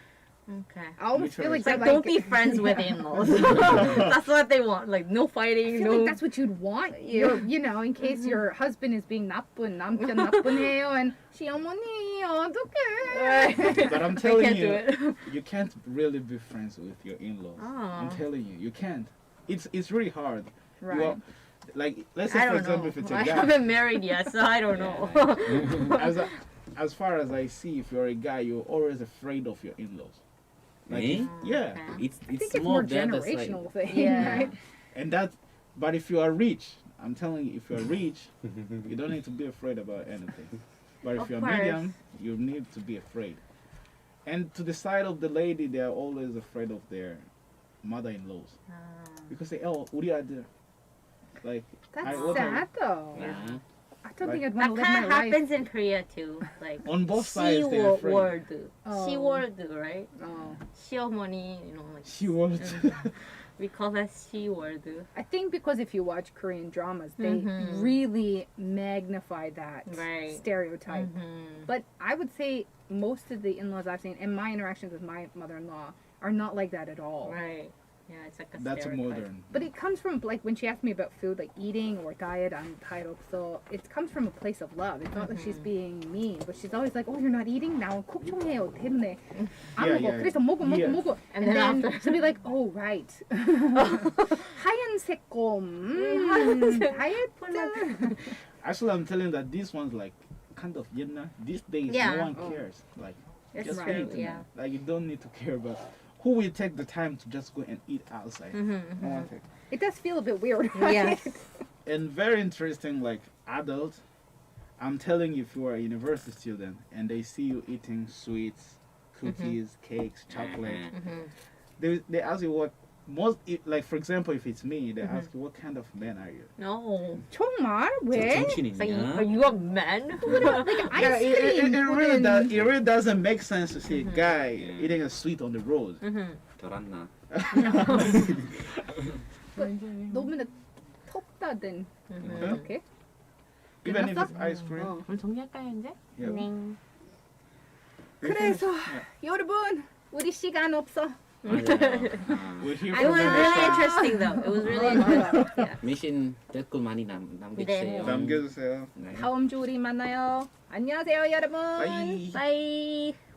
Speaker 1: Okay.
Speaker 6: I almost feel like
Speaker 1: It's like,
Speaker 6: they're
Speaker 1: don't be friends with in-laws. That's what they want. Like no
Speaker 6: I
Speaker 1: fighting,
Speaker 6: feel
Speaker 1: no.
Speaker 6: like that's what you'd want.
Speaker 1: Yeah.
Speaker 6: You know, in case your husband is being 나쁜, 남편 나쁜해요, and 시어머니 어떡해.
Speaker 2: But I'm
Speaker 1: I
Speaker 2: telling
Speaker 1: can't
Speaker 2: you,
Speaker 1: do it.
Speaker 2: you can't really be friends with your in-laws. I'm
Speaker 1: Oh.
Speaker 2: telling you, you can't. It's really hard. You
Speaker 6: Right.
Speaker 2: are, like, let's say
Speaker 1: I
Speaker 2: for
Speaker 1: don't
Speaker 2: example,
Speaker 1: know.
Speaker 2: if it's a
Speaker 1: I
Speaker 2: guy.
Speaker 1: haven't married yet, so I don't know.
Speaker 2: as far as I see, if you're a guy, you're always afraid of your in-laws. Like,
Speaker 5: Eh?
Speaker 2: yeah.
Speaker 1: Okay.
Speaker 5: It's
Speaker 6: I think it's more
Speaker 5: there, that's like-
Speaker 6: generational thing,
Speaker 1: Yeah.
Speaker 6: right?
Speaker 2: And that, but if you are rich, I'm telling you, if you are rich, you don't need to be afraid about anything. But if
Speaker 1: Of
Speaker 2: you're
Speaker 1: course.
Speaker 2: medium, you need to be afraid. And to the side of the lady, they are always afraid of their mother-in-laws because they, oh, 우리 아들. Like,
Speaker 6: That's
Speaker 2: what
Speaker 6: sad though.
Speaker 5: Yeah.
Speaker 6: I don't
Speaker 2: Like-
Speaker 6: think I'd want
Speaker 1: That
Speaker 6: to live
Speaker 1: kind
Speaker 6: my
Speaker 1: of
Speaker 6: life.
Speaker 1: happens in Korea too. Like
Speaker 2: on both
Speaker 1: C
Speaker 2: sides, they're afraid.
Speaker 1: word,
Speaker 6: Oh.
Speaker 1: C word, right?
Speaker 6: Oh.
Speaker 1: 시어머니, you know, like
Speaker 2: She was.
Speaker 1: we call that C word.
Speaker 6: I think because if you watch Korean dramas, they
Speaker 1: Mhm.
Speaker 6: really magnify that
Speaker 1: Right.
Speaker 6: stereotype.
Speaker 1: Mhm.
Speaker 6: But I would say most of the in-laws I've seen and my interactions with my mother-in-law are not like that at all.
Speaker 1: Right. Yeah, it's like a
Speaker 2: That's
Speaker 1: stereotype.
Speaker 2: modern.
Speaker 6: But it comes from, like, when she asked me about food, like eating or diet, I'm tired. So it comes from a place of love. It's not like she's being mean, but she's always like, oh, you're not eating? now 걱정해요 때문에 안
Speaker 2: Yeah,
Speaker 6: 먹어.
Speaker 2: yeah.
Speaker 6: 그래서 먹어.
Speaker 1: And
Speaker 6: And
Speaker 1: then
Speaker 6: then
Speaker 1: after-
Speaker 6: she'll be like, oh, right. 하얀색 곰. 다이어트.
Speaker 2: Actually, I'm telling you that this one's like kind of these days
Speaker 1: Yeah.
Speaker 2: no one
Speaker 6: Oh.
Speaker 2: cares. Like,
Speaker 1: It's
Speaker 2: just
Speaker 1: true,
Speaker 2: eat.
Speaker 1: yeah.
Speaker 2: Like, you don't need to care about who will take the time to just go and eat outside.
Speaker 1: Mhm,
Speaker 2: No one take.
Speaker 6: It does feel a bit weird, right?
Speaker 1: Yes.
Speaker 2: And very interesting, like adults. I'm telling you, if you are a university student and they see you eating sweets, cookies, cakes, chocolate,
Speaker 1: Mhm.
Speaker 2: they ask you what like for example, if it's me, they ask you what kind of man are you.
Speaker 1: No.
Speaker 6: 정말? 왜?
Speaker 5: 정신
Speaker 1: It's like,
Speaker 5: 있냐?
Speaker 1: are you a man?
Speaker 2: Yeah,
Speaker 6: 아이스크림.
Speaker 2: it really doesn't make sense to see a guy
Speaker 5: Yeah.
Speaker 2: eating a sweet on the road.
Speaker 1: Mhm.
Speaker 5: 덜었나?
Speaker 6: 너무나 텁다든.
Speaker 1: Mhm.
Speaker 6: 어떡해?
Speaker 2: Even if
Speaker 6: 끝났어?
Speaker 2: it's ice cream.
Speaker 6: 어.
Speaker 3: 그럼 정리할까요 이제?
Speaker 2: Yeah.
Speaker 1: 네.
Speaker 6: 그래서 여러분 우리 시간 없어.
Speaker 2: We're here
Speaker 1: It
Speaker 2: for
Speaker 1: was
Speaker 2: the
Speaker 1: really
Speaker 2: next
Speaker 1: interesting though. It was really interesting. Yeah.
Speaker 5: 미신 댓글 많이 남겨주세요.
Speaker 2: time. 남겨주세요.
Speaker 5: 네.
Speaker 6: 다음 주 우리 만나요. 안녕하세요 여러분.
Speaker 2: Bye.
Speaker 1: Bye.